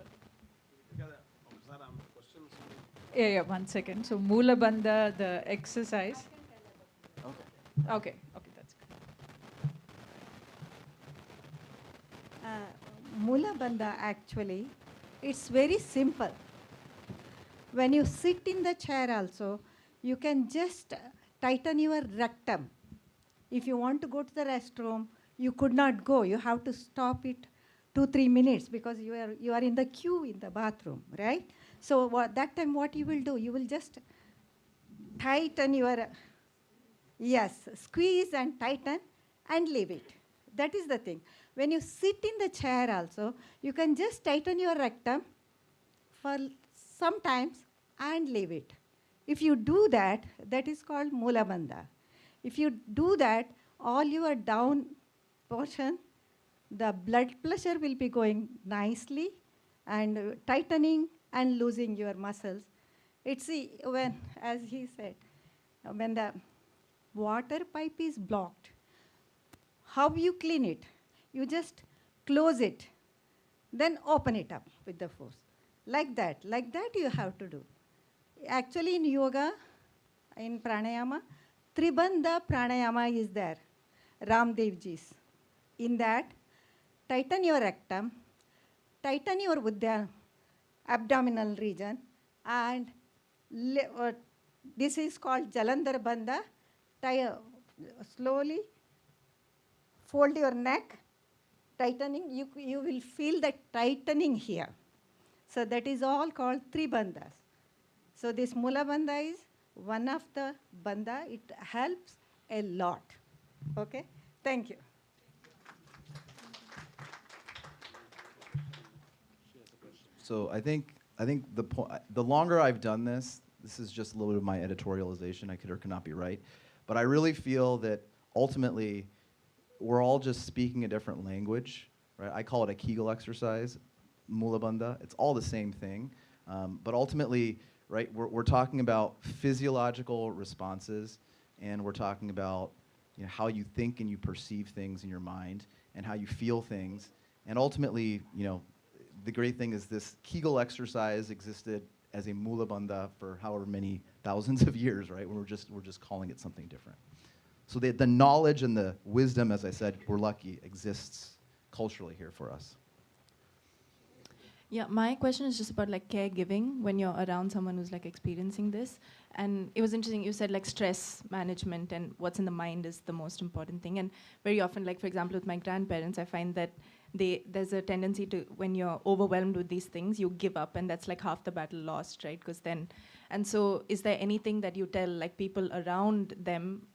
Yeah, 1 second. So Moola Bandha, the exercise. Okay, that's good. Moola Bandha actually, it's very simple. When you sit in the chair also, you can just tighten your rectum. If you want to go to the restroom, you could not go. You have to stop it 2-3 minutes because you are in the queue in the bathroom, right? So that time what you will do, you will just tighten your, squeeze and tighten and leave it. That is the thing. When you sit in the chair also, you can just tighten your rectum for sometimes and leave it. If you do that, that is called Moola Bandha. If you do that, all your down portion, the blood pressure will be going nicely and tightening and losing your muscles. It's when, as he said, when the water pipe is blocked, how you clean it? You just close it, then open it up with the force. Like that you have to do. Actually in yoga, in pranayama, Tribandha pranayama is there, Ramdev ji's. In that, tighten your rectum, tighten your Uddiyana, abdominal region, and this is called Jalandhar Bandha. Slowly fold your neck, tightening, you will feel the tightening here. So that is all called three bandhas. So this Moola Bandha is one of the bandha. It helps a lot. Okay? Thank you. So I think the longer I've done this is just a little bit of my editorialization. I could or could not be right, but I really feel that ultimately we're all just speaking a different language, right? I call it a Kegel exercise, Moola Bandha. It's all the same thing, but ultimately, right? We're talking about physiological responses, and we're talking about how you think and you perceive things in your mind, and how you feel things, and ultimately, the great thing is this Kegel exercise existed as a Moola Bandha for however many thousands of years, right? We're just calling it something different. So the knowledge and the wisdom, as I said, we're lucky, exists culturally here for us. Yeah, my question is just about like caregiving when you're around someone who's like experiencing this. And it was interesting, you said like stress management and what's in the mind is the most important thing. And very often, like for example, with my grandparents, I find that there's a tendency to, when you're overwhelmed with these things, you give up, and that's like half the battle lost, right? Because then, and so is there anything that you tell like people around them,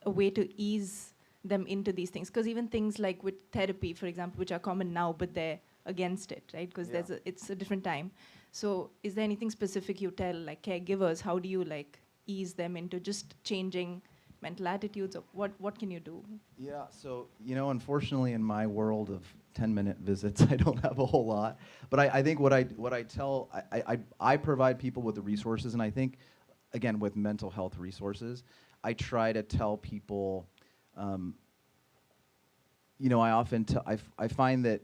a way to ease them into these things? Because even things like with therapy, for example, which are common now, but they're against it, right? Because it's a different time. So is there anything specific you tell like caregivers? How do you like ease them into just changing mental attitudes? Or what can you do? Yeah, so unfortunately in my world of 10-minute visits, I don't have a whole lot. But I think what I tell, I provide people with the resources, and I think, again, with mental health resources, I try to tell people, I often I find that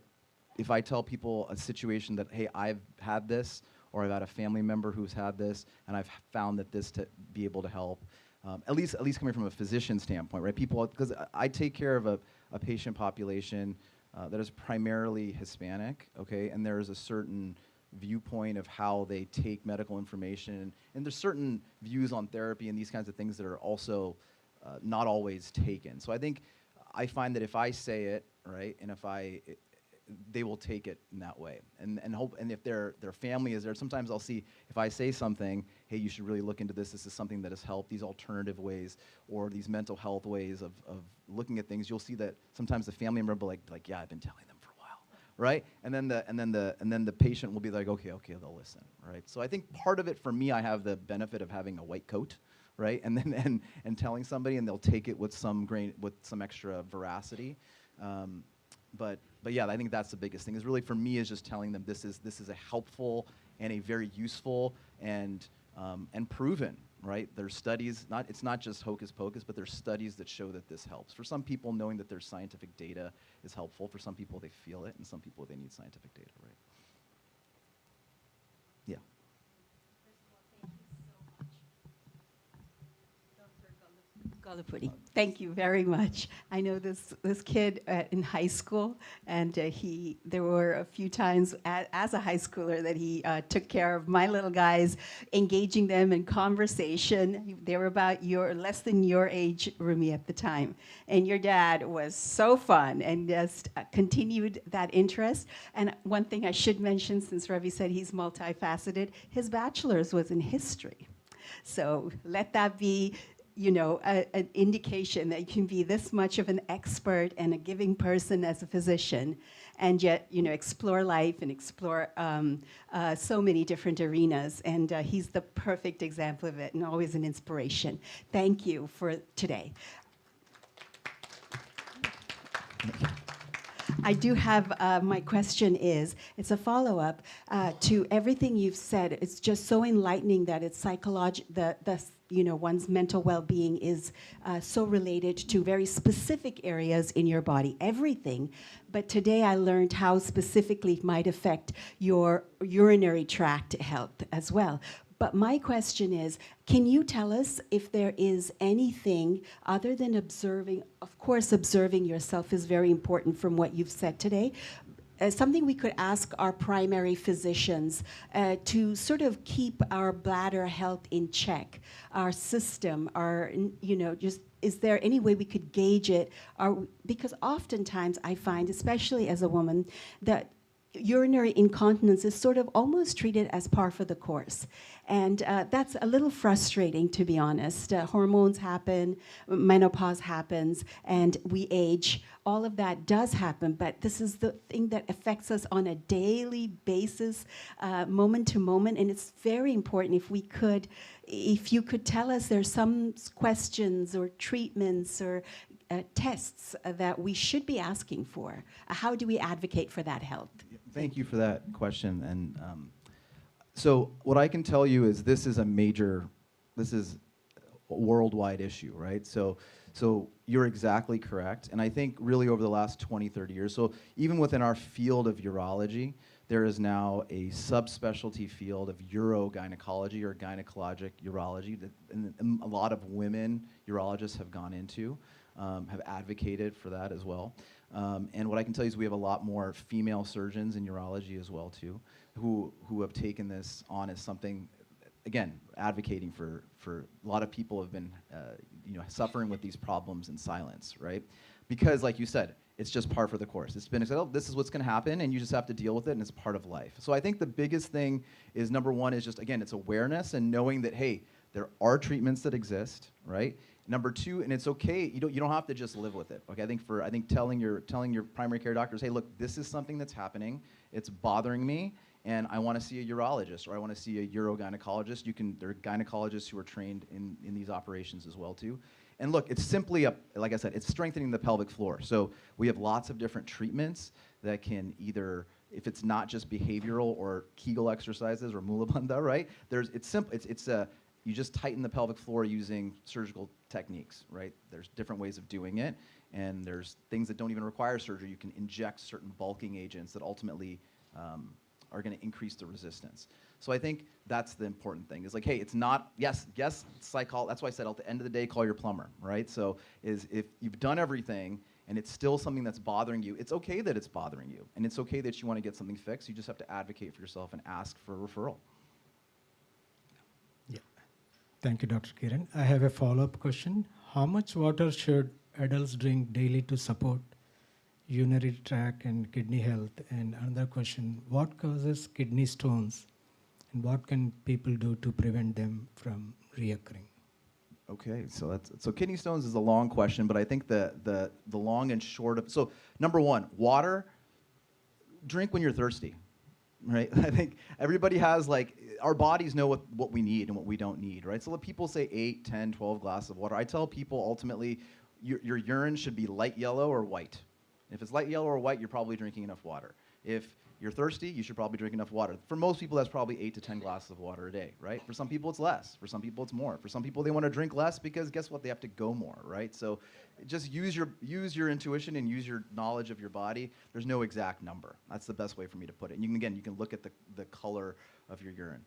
if I tell people a situation that, hey, I've had this, or I've had a family member who's had this, and I've found that this to be able to help, at least coming from a physician standpoint, right? People, because I take care of a patient population that is primarily Hispanic, okay, and there is a certain viewpoint of how they take medical information, and there's certain views on therapy and these kinds of things that are also not always taken. So I find that if I say it, right, and they will take it in that way, and if their family is there. Sometimes I'll see if I say something, hey, you should really look into this. This is something that has helped. These alternative ways or these mental health ways of looking at things. You'll see that sometimes the family member will like yeah, I've been telling them for a while, right? And then the patient will be like, okay, they'll listen, right? So I think part of it for me, I have the benefit of having a white coat, right? And then and telling somebody, and they'll take it with some extra veracity. But yeah, I think that's the biggest thing. Is really for me is just telling them this is a helpful and a very useful and proven, right? There's studies, it's not just hocus pocus, but there's studies that show that this helps. For some people, knowing that there's scientific data is helpful. For some people, they feel it, and some people, they need scientific data, right? Yeah. Galapudi. Thank you very much. I know this kid in high school, and there were a few times as a high schooler that he took care of my little guys, engaging them in conversation. They were about less than your age, Rumi, at the time. And your dad was so fun and just continued that interest. And one thing I should mention, since Ravi said he's multifaceted, his bachelor's was in history. So let that be an indication that you can be this much of an expert and a giving person as a physician, and yet, explore life and explore so many different arenas. And he's the perfect example of it, and always an inspiration. Thank you for today. I do have, my question it's a follow-up to everything you've said. It's just so enlightening that it's one's mental well-being is so related to very specific areas in your body, everything. But today I learned how specifically it might affect your urinary tract health as well. But my question is, can you tell us if there is anything other than observing? Of course, observing yourself is very important from what you've said today. Something we could ask our primary physicians to sort of keep our bladder health in check, our system, is there any way we could gauge it? Because oftentimes I find, especially as a woman, that urinary incontinence is sort of almost treated as par for the course. And that's a little frustrating, to be honest. Hormones happen, menopause happens, and we age. All of that does happen, but this is the thing that affects us on a daily basis, moment to moment, and it's very important if you could tell us there's some questions or treatments or tests that we should be asking for. How do we advocate for that health? Thank you for that question. And so what I can tell you is this is a worldwide issue, right? So you're exactly correct. And I think really over the last 20, 30 years, so even within our field of urology, there is now a subspecialty field of urogynecology or gynecologic urology that a lot of women urologists have gone into, have advocated for that as well. And what I can tell you is we have a lot more female surgeons in urology as well too, who have taken this on as something, again, advocating for a lot of people have been suffering with these problems in silence, right? Because like you said, it's just par for the course. It's been said, oh, this is what's going to happen, and you just have to deal with it, and it's part of life. So I think the biggest thing is, number one, is just, again, it's awareness and knowing that, hey, there are treatments that exist, right? Number two, and it's okay, you don't have to just live with it. Okay, I think telling your primary care doctors, hey, look, this is something that's happening, it's bothering me, and I want to see a urologist, or I want to see a urogynecologist. There are gynecologists who are trained in these operations as well too. And look, it's simply, like I said, it's strengthening the pelvic floor. So we have lots of different treatments that can either, if it's not just behavioral or Kegel exercises or Mula Bandha, right? It's simple. You just tighten the pelvic floor using surgical techniques, right? There's different ways of doing it, and there's things that don't even require surgery. You can inject certain bulking agents that ultimately are going to increase the resistance. So I think that's the important thing. Is like, hey, it's not, yes, that's why I said at the end of the day, call your plumber, right? So if you've done everything and it's still something that's bothering you, it's okay that it's bothering you, and it's okay that you want to get something fixed. You just have to advocate for yourself and ask for a referral. Thank you, Dr. Kiran. I have a follow-up question. How much water should adults drink daily to support urinary tract and kidney health? And another question, what causes kidney stones, and what can people do to prevent them from reoccurring? Okay, so kidney stones is a long question, but I think the long and short of, so number one, water, drink when you're thirsty. Right? I think everybody has, like, our bodies know what we need and what we don't need, right? So when people say 8, 10, 12 glasses of water, I tell people ultimately your urine should be light yellow or white. If it's light yellow or white, you're probably drinking enough water. If you're thirsty, you should probably drink enough water. For most people, that's probably 8 to 10 glasses of water a day, right? For some people, it's less. For some people, it's more. For some people, they want to drink less because guess what? They have to go more, right? So just use your intuition and use your knowledge of your body. There's no exact number. That's the best way for me to put it. And you can look at the color of your urine.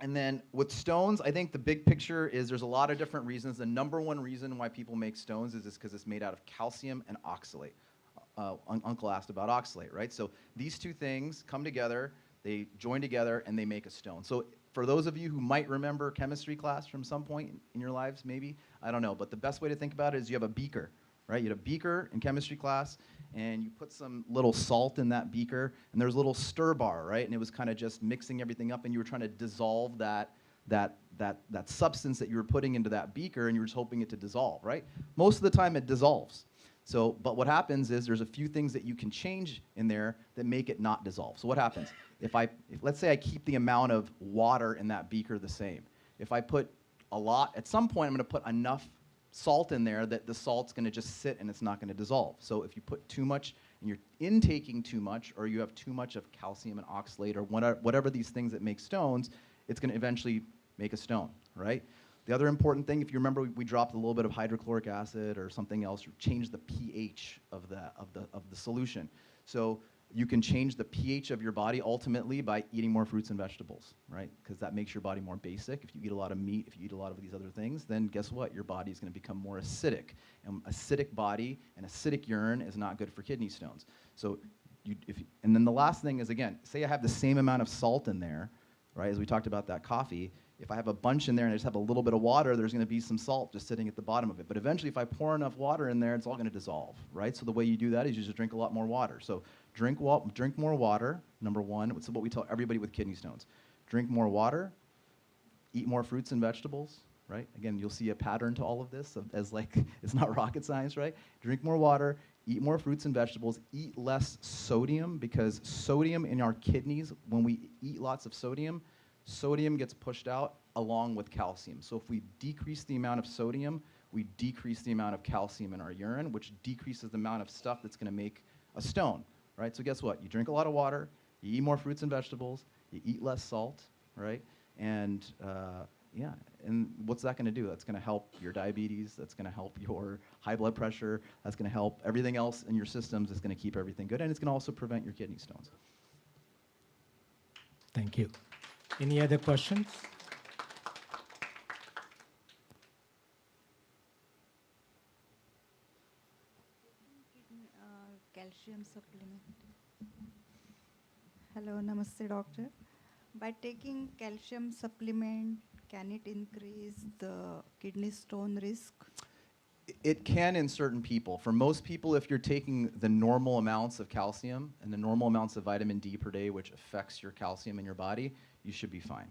And then with stones, I think the big picture is there's a lot of different reasons. The number one reason why people make stones is because it's made out of calcium and oxalate. Uncle asked about oxalate, right? So these two things come together, they join together, and they make a stone. So for those of you who might remember chemistry class from some point in your lives, maybe, I don't know, but the best way to think about it is you have a beaker, right? You have a beaker in chemistry class, and you put some little salt in that beaker, and there's a little stir bar, right? And it was kind of just mixing everything up, and you were trying to dissolve that substance that you were putting into that beaker, and you were just hoping it to dissolve, right? Most of the time it dissolves. So, but what happens is there's a few things that you can change in there that make it not dissolve. So what happens? If let's say I keep the amount of water in that beaker the same. If I put a lot, at some point I'm going to put enough salt in there that the salt's going to just sit and it's not going to dissolve. So if you put too much and you're intaking too much, or you have too much of calcium and oxalate or whatever these things that make stones, it's going to eventually make a stone, right? The other important thing, if you remember, we dropped a little bit of hydrochloric acid or something else, change the pH of the solution. So you can change the pH of your body ultimately by eating more fruits and vegetables, right? Because that makes your body more basic. If you eat a lot of meat, if you eat a lot of these other things, then guess what? Your body is going to become more acidic. And acidic body and acidic urine is not good for kidney stones. So and then the last thing is, again, say I have the same amount of salt in there, right, as we talked about that coffee. If I have a bunch in there and I just have a little bit of water, there's going to be some salt just sitting at the bottom of it. But eventually, if I pour enough water in there, it's all going to dissolve, right? So the way you do that is you just drink a lot more water. So drink more water, number one. It's what we tell everybody with kidney stones. Drink more water, eat more fruits and vegetables, right? Again, you'll see a pattern to all of this as like, it's not rocket science, right? Drink more water, eat more fruits and vegetables, eat less sodium, because sodium in our kidneys, when we eat lots of sodium gets pushed out along with calcium. So if we decrease the amount of sodium, we decrease the amount of calcium in our urine, which decreases the amount of stuff that's going to make a stone, right? So guess what? You drink a lot of water, you eat more fruits and vegetables, you eat less salt, right? And yeah, and what's that going to do? That's going to help your diabetes, that's going to help your high blood pressure, that's going to help everything else in your systems, it's going to keep everything good, and it's going to also prevent your kidney stones. Thank you. Any other questions? Calcium supplement. Hello, namaste, doctor. By taking calcium supplement, can it increase the kidney stone risk? It can in certain people. For most people, if you're taking the normal amounts of calcium and the normal amounts of vitamin D per day, which affects your calcium in your body, you should be fine.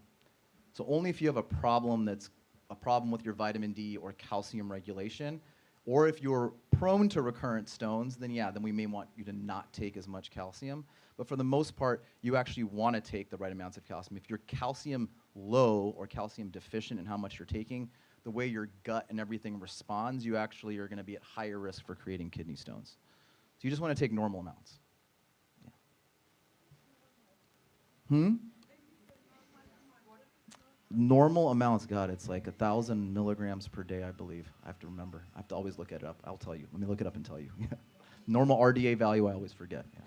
So only if you have a problem that's a problem with your vitamin D or calcium regulation, or if you're prone to recurrent stones, then yeah, then we may want you to not take as much calcium. But for the most part, you actually want to take the right amounts of calcium. If you're calcium low or calcium deficient in how much you're taking, the way your gut and everything responds, you actually are going to be at higher risk for creating kidney stones. So you just want to take normal amounts. Yeah. Normal amounts, God, it's like 1,000 milligrams per day, I believe. I have to remember. I have to always look it up. I'll tell you. Let me look it up and tell you. Normal RDA value, I always forget. Yeah.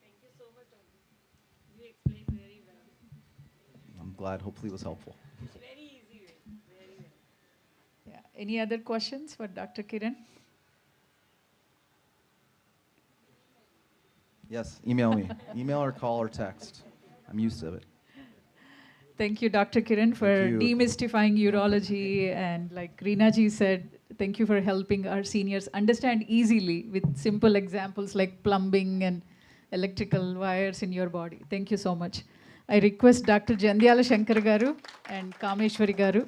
Thank you so much, Doctor. You explained very well. I'm glad. Hopefully it was helpful. Very easy way. Very well. Yeah. Any other questions for Dr. Kiran? Yes, email me. Email or call or text. I'm used to it. Thank you, Dr. Kiran, for demystifying urology. And like Reenaji said, thank you for helping our seniors understand easily with simple examples like plumbing and electrical wires in your body. Thank you so much. I request Dr. Jandyala Shankar Garu and Kameswari Garu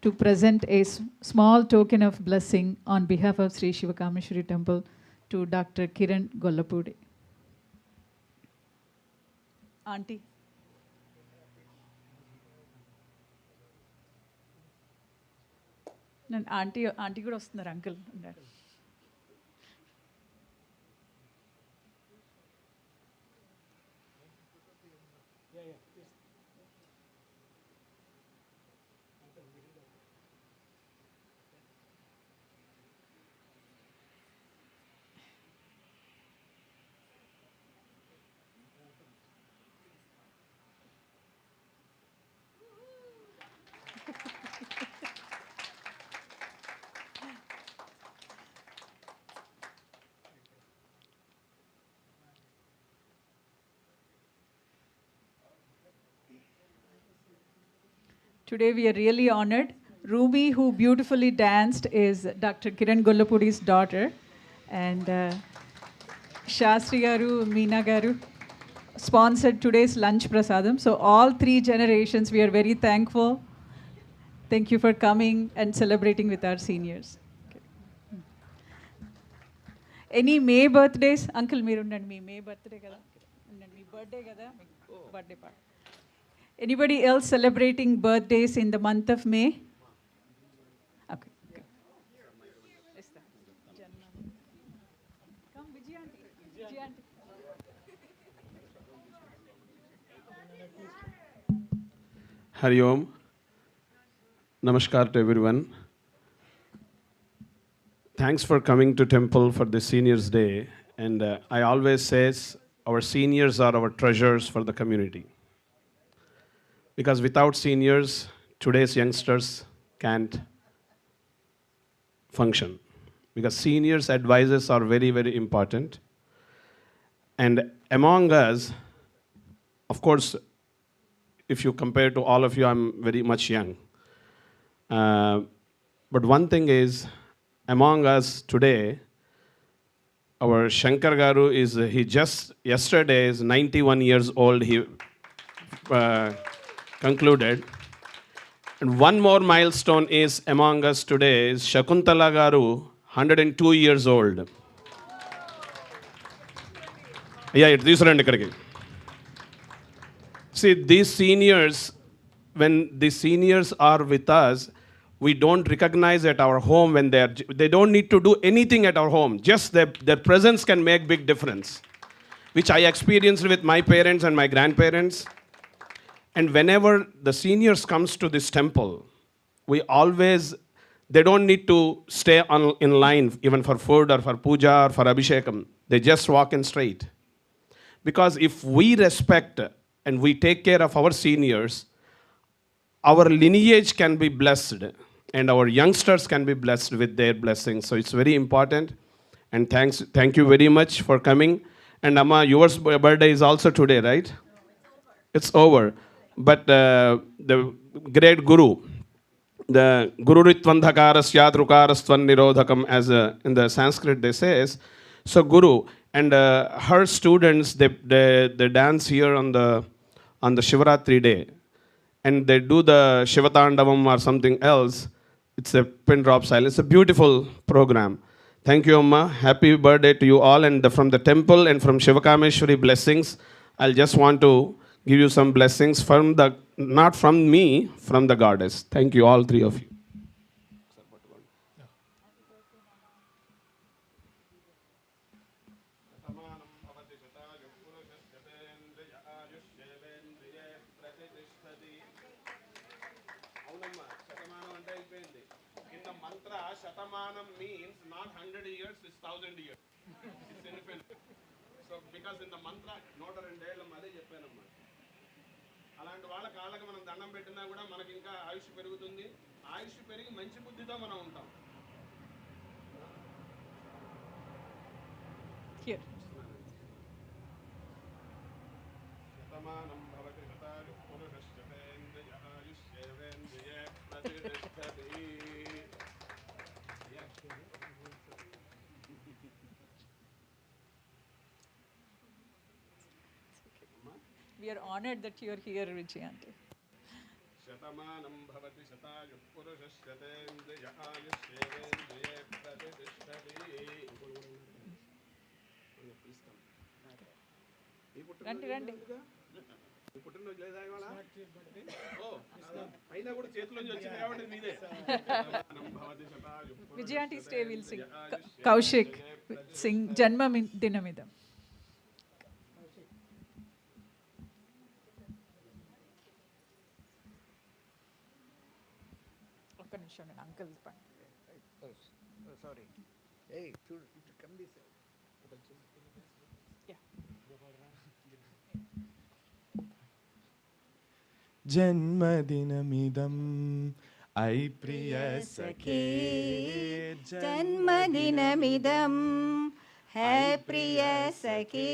to present a small token of blessing on behalf of Sri Shiva Kameshwari Temple to Dr. Kiran Gollapude. Auntie. Auntie కూడా వస్తున్నారు uncle. Today we are really honored. Ruby, who beautifully danced, is Dr. Kiran Gollapudi's daughter. And Shastri Garu, Meena Garu sponsored today's lunch prasadam. So all three generations, we are very thankful. Thank you for coming and celebrating with our seniors. Any May birthdays? Uncle, మీరు ఉండండి. మీ May birthday కదా? ఉండండి. మీ birthday కదా? Birthday part. Anybody else celebrating birthdays in the month of May? Okay. Come, Vijay auntie. Vijay auntie. Hari Om. Namaskar to everyone. Thanks for coming to temple for the Seniors Day. And I always say our seniors are our treasures for the community. Because without seniors, today's youngsters can't function. Because seniors' advices are very, very important. And among us, of course, if you compare to all of you, I'm very much young. But one thing is, among us today, our Shankar Garu he just yesterday is 91 years old. He concluded. And one more milestone is among us today is Shakuntala Garu, 102 years old. Yeah, these are See, these seniors, when the seniors are with us, we don't recognize at our home when they don't need to do anything at our home. Just their presence can make big difference, which I experienced with my parents and my grandparents. And whenever the seniors comes to this temple, they don't need to stay in line even for food or for puja or for Abhishekam. They just walk in straight. Because if we respect and we take care of our seniors, our lineage can be blessed and our youngsters can be blessed with their blessings. So it's very important. And thank you very much for coming. And Amma, your birthday is also today, right? It's over. But the great Guru, the Guru Ritvandhakaras Yadrukarastvan Nirodhakam, as in the Sanskrit they says, so Guru and her students, they dance here on the Shivaratri day. And they do the Shivatandavam or something else. It's a pin drop silence. It's a beautiful program. Thank you, Amma. Happy birthday to you all. And from the temple and from Shiva Kameswari blessings, I'll just want to give you some blessings from not from me, from the goddess. Thank you, all three of you. In the mantra, Shatamanam means not 100 years, it's 1,000 years. It's infinite. So, because in the mantra, నూట రెండేళ్ళ అదే చెప్పానమ్మా. అలాంటి వాళ్ళ కాళ్ళకి మనం దండం పెట్టినా కూడా మనకి ఇంకా ఆయుష్ పెరుగుతుంది. ఆయుష్ పెరిగి మంచి బుద్ధితో మనం ఉంటాం. Here. Shatamanam Bhavati శతాయు పురుషశ్చతేంద్రియ ఆయుష్యేవేంద్రియే ప్రతిష్టతి. We are honored that you are here, Vijay auntie. Shatamanam Bhavati శతాయు పురుషశ్చతేంద్రియ ఆయుష్యేవేంద్రియే ప్రతిష్టతి. రండి రండి. పుట్టినరోజు లేదా ఇవాళ? ఓ, అయినా కూడా చేతిలోంచి వచ్చింది కాబట్టి మీదే. Vijay auntie stay, will sing. Kaushik sing Janma Dinamidam. ఒక్క నిమిషం నేను uncle sorry. Hey, come this way. जन्मदिनमिदं ऐ प्रिय सखे जन्मदिनमिदं है प्रिय सखे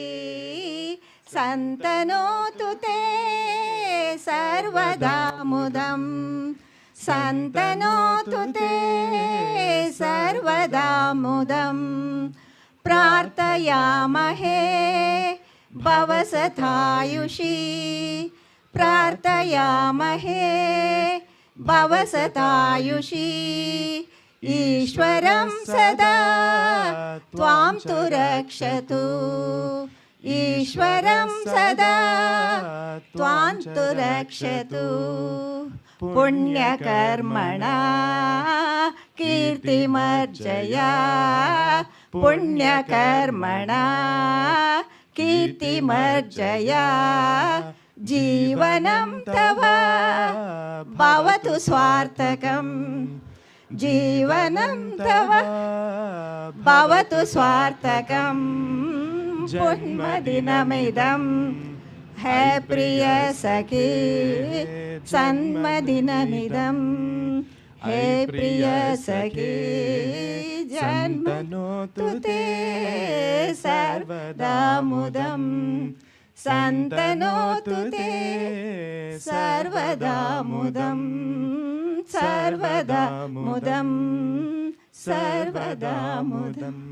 सन्तनोतु ते सर्वदा मुदं सन्तनोतु ते सर्वदा मुदं प्रार्थयामहे भवसथायुषी प्रार्थयामहे भवसथायुषी ईश्वरं सदा त्वां तु रक्षतु ईश्वरं सदा त्वां तु रक्षतु पुण्यकर्मणा कीर्तिमर्जया पुण्यकर्मणा कीर्तिमर्जया जीवनं तव भवतु स्वार्थकम् जीवनं तव भवतु स्वार्थकम् जन्मदिनमिदं हे प्रिय सखी जन्मदिनमिदं हे प्रिय सखी जन्मनोतु ते सर्वदा मुदं सन्तनोतु ते सर्वदा मुदं सर्वदा मुदं सर्वदा मुदम्.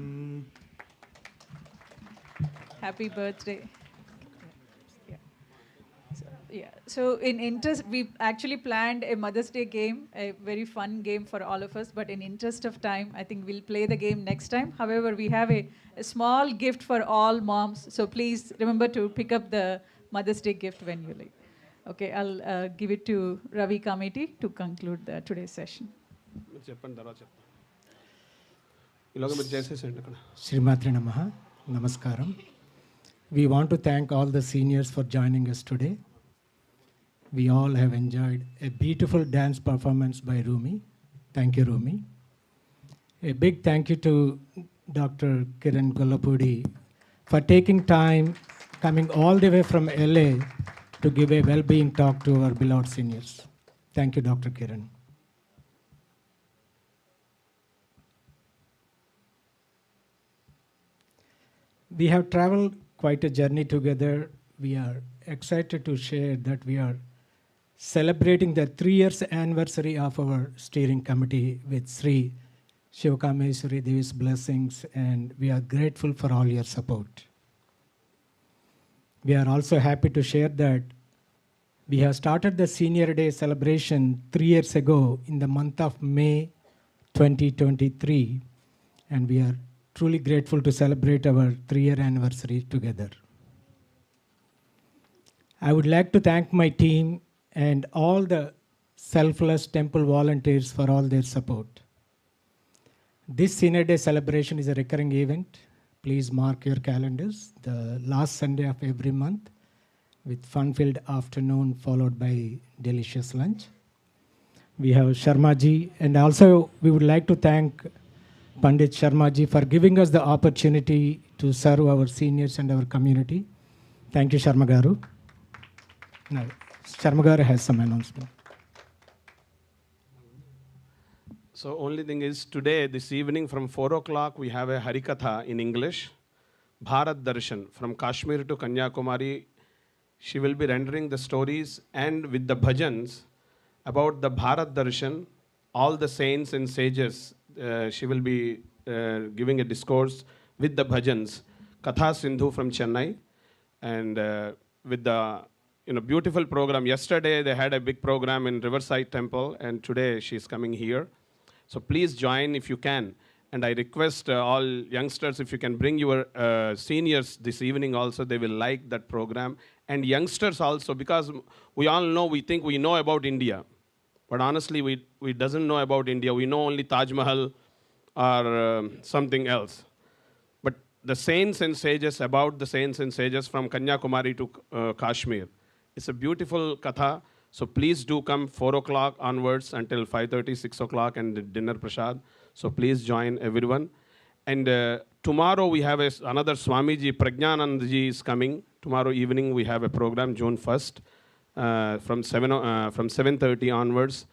Happy birthday. So in interest, we actually planned a Mother's Day game, a very fun game for all of us, but in interest of time, I think we'll play the game next time. However, we have a small gift for all moms, so please remember to pick up the Mother's Day gift when you like. Okay, I'll give it to Ravi Committee to conclude today's session. Srimatre Namaha, Namaskaram. We want to thank all the seniors for joining us today. We all have enjoyed a beautiful dance performance by Rumi. Thank you, Rumi. A big thank you to Dr. Kiran Gollapudi for taking time, coming all the way from LA to give a well-being talk to our beloved seniors. Thank you, Dr. Kiran. We have traveled quite a journey together. We are excited to share that we are celebrating the 3 years anniversary of our steering committee with Sri Shiva Kameswari Devi's blessings, and we are grateful for all your support. We are also happy to share that we have started the Senior Day celebration 3 years ago in the month of May 2023, and we are truly grateful to celebrate our 3-year anniversary together. I would like to thank my team and all the selfless temple volunteers for all their support. This Senior Day celebration is a recurring event. Please mark your calendars, the last Sunday of every month, with fun-filled afternoon followed by delicious lunch. We have Sharmaji, and also we would like to thank Pandit Sharmaji for giving us the opportunity to serve our seniors and our community. Thank you, Sharma Garu. Now, Sharma Garu has some announcement. So only thing is today, this evening from 4 o'clock, we have a Harikatha in English. Bharat Darshan from Kashmir to Kanyakumari. She will be rendering the stories and with the bhajans about the Bharat Darshan, all the saints and sages. She will be giving a discourse with the bhajans. Katha Sindhu from Chennai, and with the beautiful program. Yesterday they had a big program in Riverside Temple, and today she's coming here. So please join if you can. And I request all youngsters, if you can bring your seniors this evening also, they will like that program. And youngsters also, because we all know, we think we know about India. But honestly, we doesn't know about India. We know only Taj Mahal or something else. But the saints and sages, about the saints and sages from Kanyakumari to Kashmir. It's a beautiful katha. So please do come 4 o'clock onwards until 5:30, 6 o'clock, and the dinner prasad. So please join everyone. And tomorrow we have another Swamiji, Prajnanandji is coming. Tomorrow evening we have a program, June 1st, from 7:30 onwards,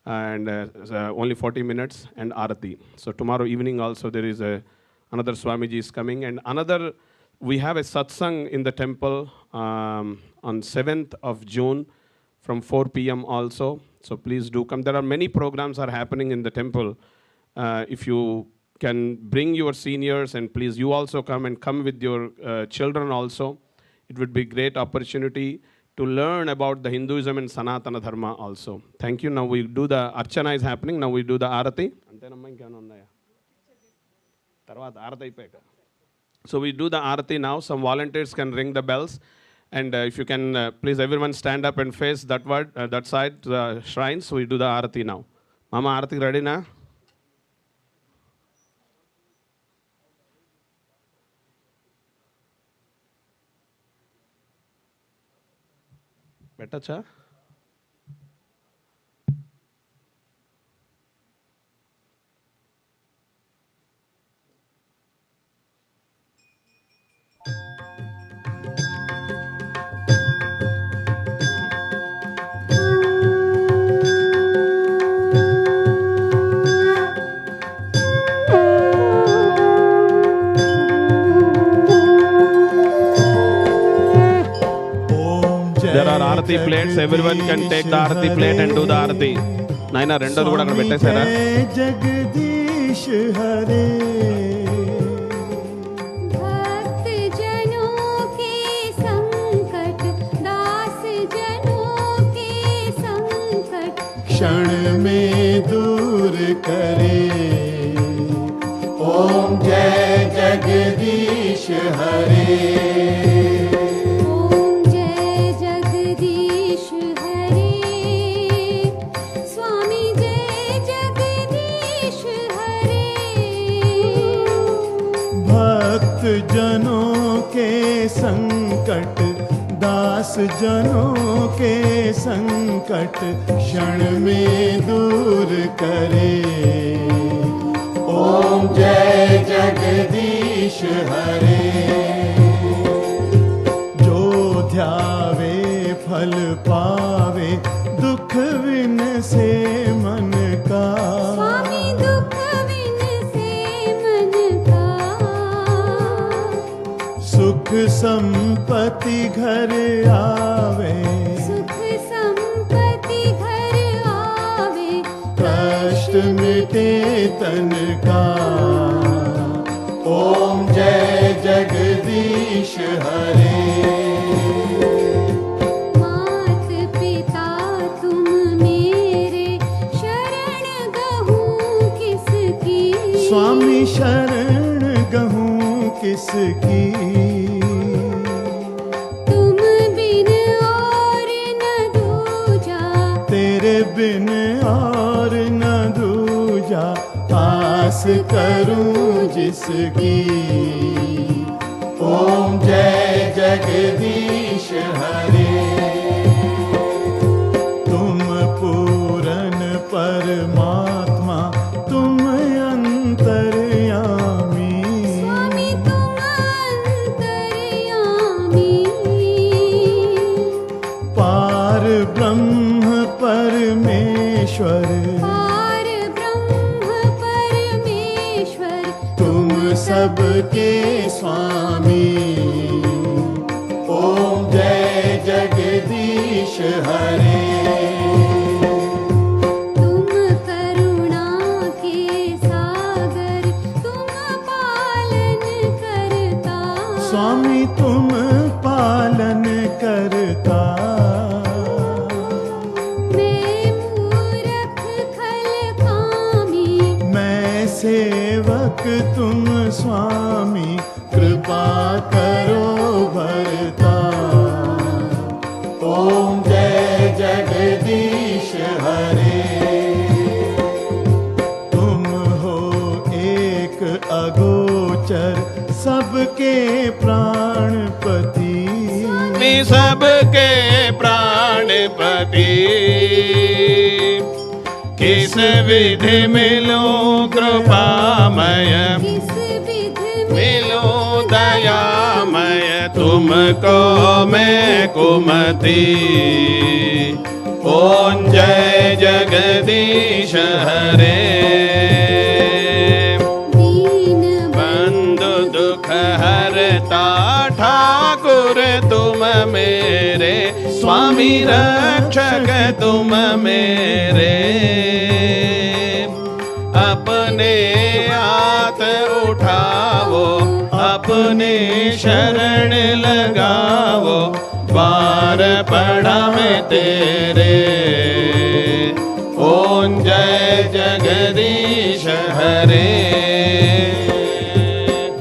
and only 40 minutes, and Arati. So tomorrow evening also there is another Swamiji is coming, and another we have a satsang in the temple on 7th of June from 4 p.m. also. So please do come. There are many programs are happening in the temple. If you can bring your seniors, and please you also come, and come with your children also. It would be great opportunity to learn about the Hinduism and Sanatana Dharma also. Thank you. Now we do the Archana is happening. Now we do the Arati. So we do the Arati now. Some volunteers can ring the bells. And if you can, please everyone stand up and face that that side, the shrine. So we do the Arati now. Mama, Arati ready na? Better, There are Arati plates. Everyone can take the Arati plate and do the Arati. Naina, rendodu kuda akkada pettesara. Jagdish Hare. भक्त जनों के संकट, दास जनों के संकट, क्षण में दूर करे। ओम जय जगदीश हरे। जनों के संकट, दास जनों के संकट, क्षण में दूर करे। ओम जय जगदीश हरे। जो ध्यावे फल पावे, दुख विन से मन का। स्वामी दुख सुख संपत्ति घर आवे, सुख संपत्ति घर आवे, कष्ट मिटे तन का। ओम जय जगदीश हरे। मात पिता तुम मेरे, शरण गहूँ किसकी। स्वामी शरण गहूँ किसकी। तुम बिन और न दूजा, तेरे बिन और न दूजा, आस करूं जिसकी। ओम जय जगदीश हरे। तुम पूरन परमात्मा, तुम अंतर्यामी। पार ब्रह्म परमेश्वर, पार ब्रह्म परमेश्वर, तुम सबके स्वामी। ओम जय जगदीश हरे। तुम करुणा के सागर, तुम पालन करता। स्वामी तुम पालन करता। सेवक तुम स्वामी, कृपा करो भरता। ओम जय जगदीश हरे। तुम हो एक अगोचर, सबके प्राणपति। सबके प्राणपति। किस विधि मिलो कृपामय, किस विधि मिलो दयामय, तुमको मैं कुमति। ओम जय जगदीश हरे। दीन बंधु दुख हरता, स्वामी रक्षक तुम मेरे, अपने हाथ उठाओ, अपने शरण लगाओ, द्वार पड़ा मैं तेरे। ओम जय जगदीश हरे,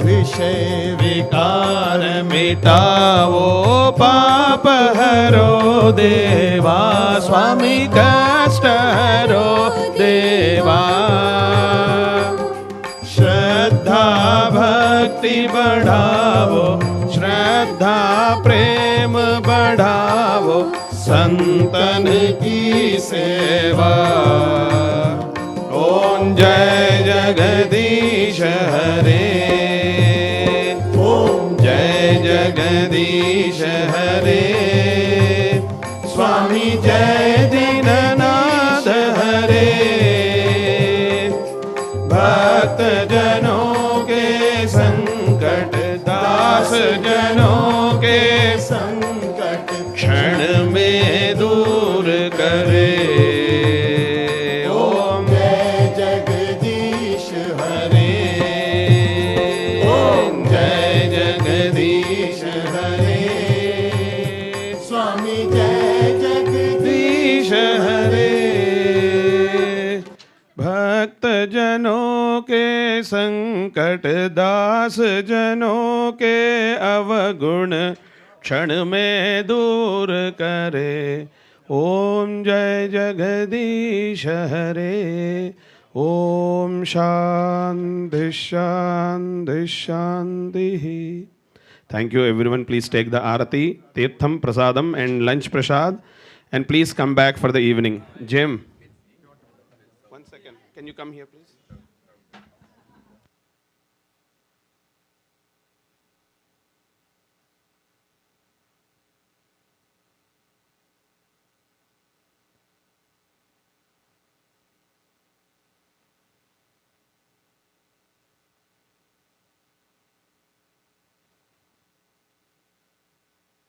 विषय विकार मिटाओ, पाप हरो देवा, स्वामी कष्ट हरो देवा। श्रद्धा भक्ति बढ़ाओ, श्रद्धा प्रेम बढ़ाओ, संतन की सेवा। ओम जय जगदीश हरे, ओम जय जगदीश हरे, स्वामी जय दीननाथ हरे। भक्त जनों के संकट, दास जनों के संकट, क्षण में दूर करे। ओम जय जगदीश हरे, ओम जय जगदीश हरे, स्वामी जय जगदीश हरे। भक्त जनों के संकट, दास जनों के अवगुण, क्षण में दूर करे। ओम जय जगदीश हरे, ओम शांति शांति शांति। Thank you everyone. Please take the Arati, Tirtham Prasadam and lunch prasad, and please come back for the evening. Jim, 1 second. Can you come here please?